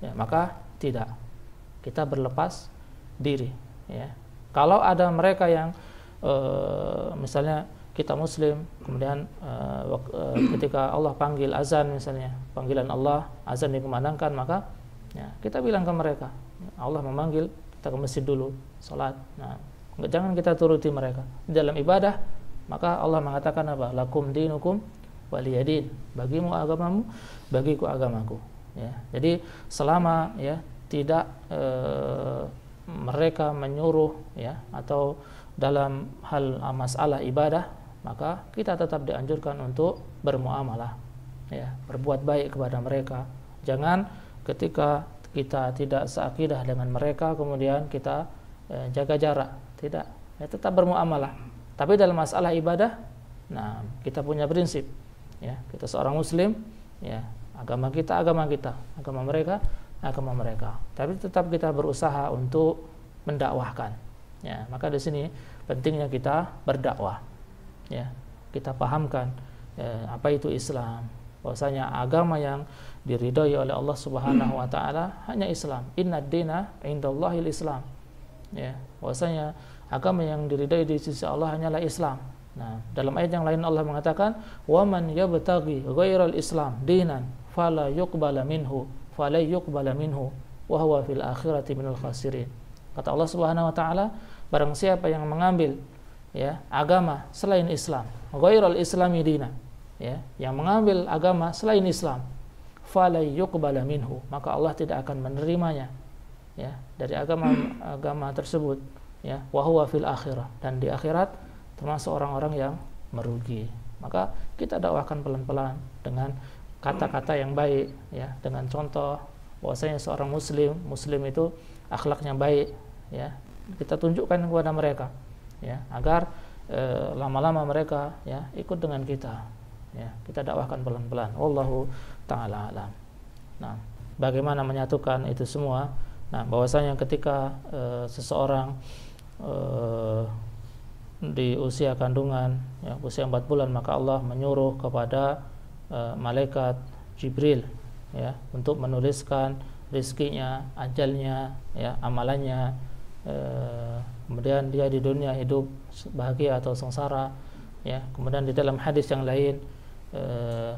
ya, maka tidak, kita berlepas diri, ya. Kalau ada mereka yang misalnya kita muslim, kemudian ketika Allah panggil azan, misalnya panggilan Allah, azan dikumandangkan, maka, ya, kita bilang ke mereka, Allah memanggil, kita ke masjid dulu, salat. Nah, jangan kita turuti mereka dalam ibadah. Maka Allah mengatakan apa? Lakum dinukum waliyadin, bagimu agamamu, bagiku agamaku, ya. Jadi selama, ya, tidak mereka menyuruh, ya, atau dalam hal masalah ibadah, maka kita tetap dianjurkan untuk bermuamalah, ya, berbuat baik kepada mereka. Jangan ketika kita tidak seakidah dengan mereka kemudian kita jaga jarak, tidak, ya, tetap bermuamalah. Tapi dalam masalah ibadah, nah, kita punya prinsip, ya, kita seorang muslim, ya, agama kita, agama mereka, agama mereka. Tapi tetap kita berusaha untuk mendakwahkan, ya. Maka di sini pentingnya kita berdakwah, ya, kita pahamkan apa itu Islam, bahwasanya agama yang diridhai oleh Allah Subhanahu wa taala hanya Islam. Innad dina indallahil Islam, ya, bahwasanya agama yang diridhai di sisi Allah hanyalah Islam. Nah, dalam ayat yang lain Allah mengatakan, "Wa man yabtaghi ghairal Islam dinan fala yuqbala minhu wa huwa fil akhirati minal khasirin." Kata Allah Subhanahu wa taala, barang siapa yang mengambil, ya, agama selain Islam, ghairal islami dina, ya, yang mengambil agama selain Islam, fala yuqbala minhu, maka Allah tidak akan menerimanya, ya, dari agama tersebut, ya, wa huwa fil akhirah, dan di akhirat termasuk orang-orang yang merugi. Maka kita dakwahkan pelan-pelan dengan kata-kata yang baik, ya, dengan contoh bahwasanya seorang muslim itu akhlaknya baik, ya, kita tunjukkan kepada mereka, ya, agar lama-lama mereka, ya, ikut dengan kita, ya, kita dakwahkan pelan-pelan. Wallahu ta'ala alam. Nah, bagaimana menyatukan itu semua? Nah, bahwasanya ketika seseorang di usia kandungan, ya, usia 4 bulan, maka Allah menyuruh kepada malaikat Jibril, ya, untuk menuliskan rizkinya, ajalnya, ya, amalannya, kemudian dia di dunia hidup bahagia atau sengsara, ya. Kemudian di dalam hadis yang lain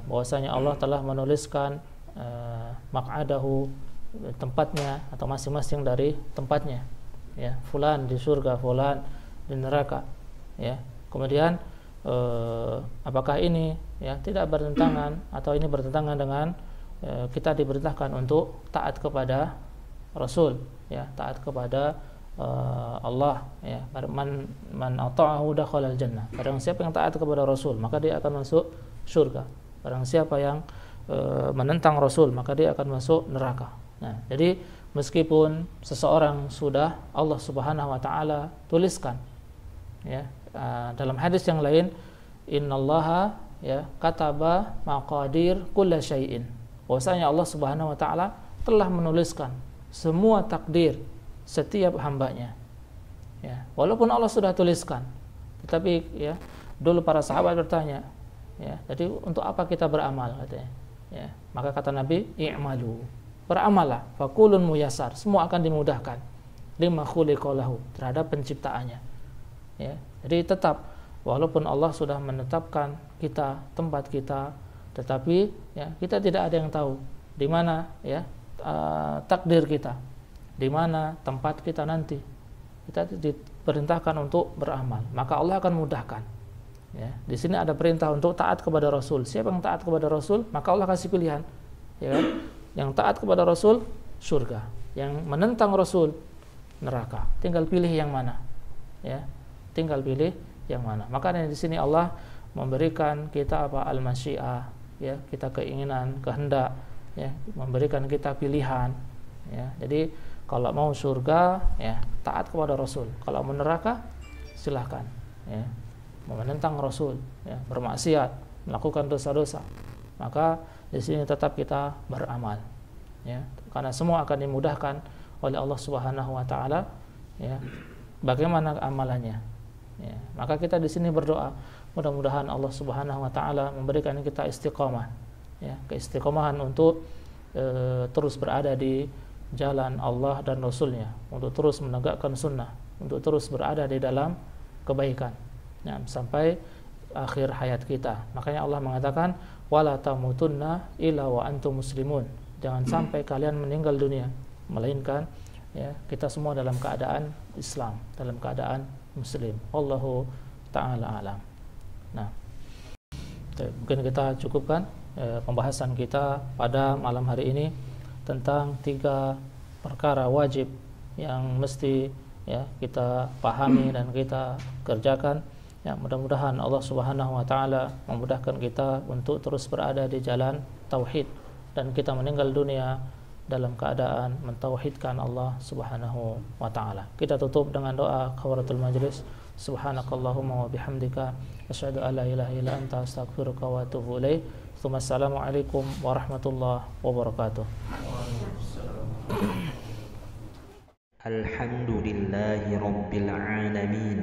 bahwasanya Allah telah menuliskan maq'adahu, tempatnya atau masing-masing dari tempatnya, ya, fulan di surga, fulan di neraka, ya. Kemudian apakah ini, ya, tidak bertentangan atau ini bertentangan dengan kita diperintahkan untuk taat kepada Rasul, ya, taat kepada Allah, ya. Man ata'ahu dakhalal jannah. Barang siapa yang taat kepada Rasul, maka dia akan masuk surga. Barang siapa yang menentang Rasul, maka dia akan masuk neraka. Nah, jadi meskipun seseorang sudah Allah Subhanahu wa taala tuliskan, ya, dalam hadis yang lain, innallaha, ya, kataba maqadir kulla syai'in, bahwasanya Allah Subhanahu wa taala telah menuliskan semua takdir setiap hambanya, ya. Walaupun Allah sudah tuliskan, tetapi, ya, dulu para sahabat bertanya, ya, jadi untuk apa kita beramal, katanya, ya. Maka kata Nabi, i'malu, beramalah, fakulun muyassar, semua akan dimudahkan, lima khuliqa lahu, terhadap penciptaannya, ya. Jadi tetap, walaupun Allah sudah menetapkan kita, tempat kita, tetapi, ya, kita tidak ada yang tahu di mana, ya, takdir kita, di mana tempat kita nanti. Kita diperintahkan untuk beramal, maka Allah akan mudahkan, Ya, di sini ada perintah untuk taat kepada Rasul. Siapa yang taat kepada Rasul, maka Allah kasih pilihan. Ya kan? Yang taat kepada Rasul surga, yang menentang Rasul neraka. Tinggal pilih yang mana. Ya, tinggal pilih yang mana. Makanya di sini Allah memberikan kita apa, al-masyiah, ya, kita keinginan, kehendak, ya, memberikan kita pilihan. Ya, jadi kalau mau surga, ya, taat kepada Rasul. Kalau mau neraka, silahkan. Ya, menentang Rasul, ya, bermaksiat, melakukan dosa-dosa, maka di sini tetap kita beramal, ya, karena semua akan dimudahkan oleh Allah Subhanahu Wa Taala, ya. Bagaimana amalannya? Ya, maka kita di sini berdoa, mudah-mudahan Allah Subhanahu Wa Taala memberikan kita istiqomah, ya, keistiqomahan untuk terus berada di jalan Allah dan Rasulnya, untuk terus menegakkan sunnah, untuk terus berada di dalam kebaikan. Ya, sampai akhir hayat kita. Makanya Allah mengatakan wala tamutunna illa wa antum muslimun. Jangan sampai kalian meninggal dunia melainkan, ya, kita semua dalam keadaan Islam, dalam keadaan muslim. Wallahu taala alam. Nah, mungkin kita cukupkan pembahasan kita pada malam hari ini tentang 3 perkara wajib yang mesti, ya, kita pahami dan kita kerjakan. Ya, mudah-mudahan Allah Subhanahu Wa Taala memudahkan kita untuk terus berada di jalan tauhid dan kita meninggal dunia dalam keadaan mentauhidkan Allah Subhanahu Wa Taala. Kita tutup dengan doa kafaratul majlis. Subhanakallahumma wa bihamdika asyhadu an la ilaha illa anta astaghfiruka wa atubu ilaik. Assalamualaikum warahmatullahi wabarakatuh. Alhamdulillahi rabbil alamin.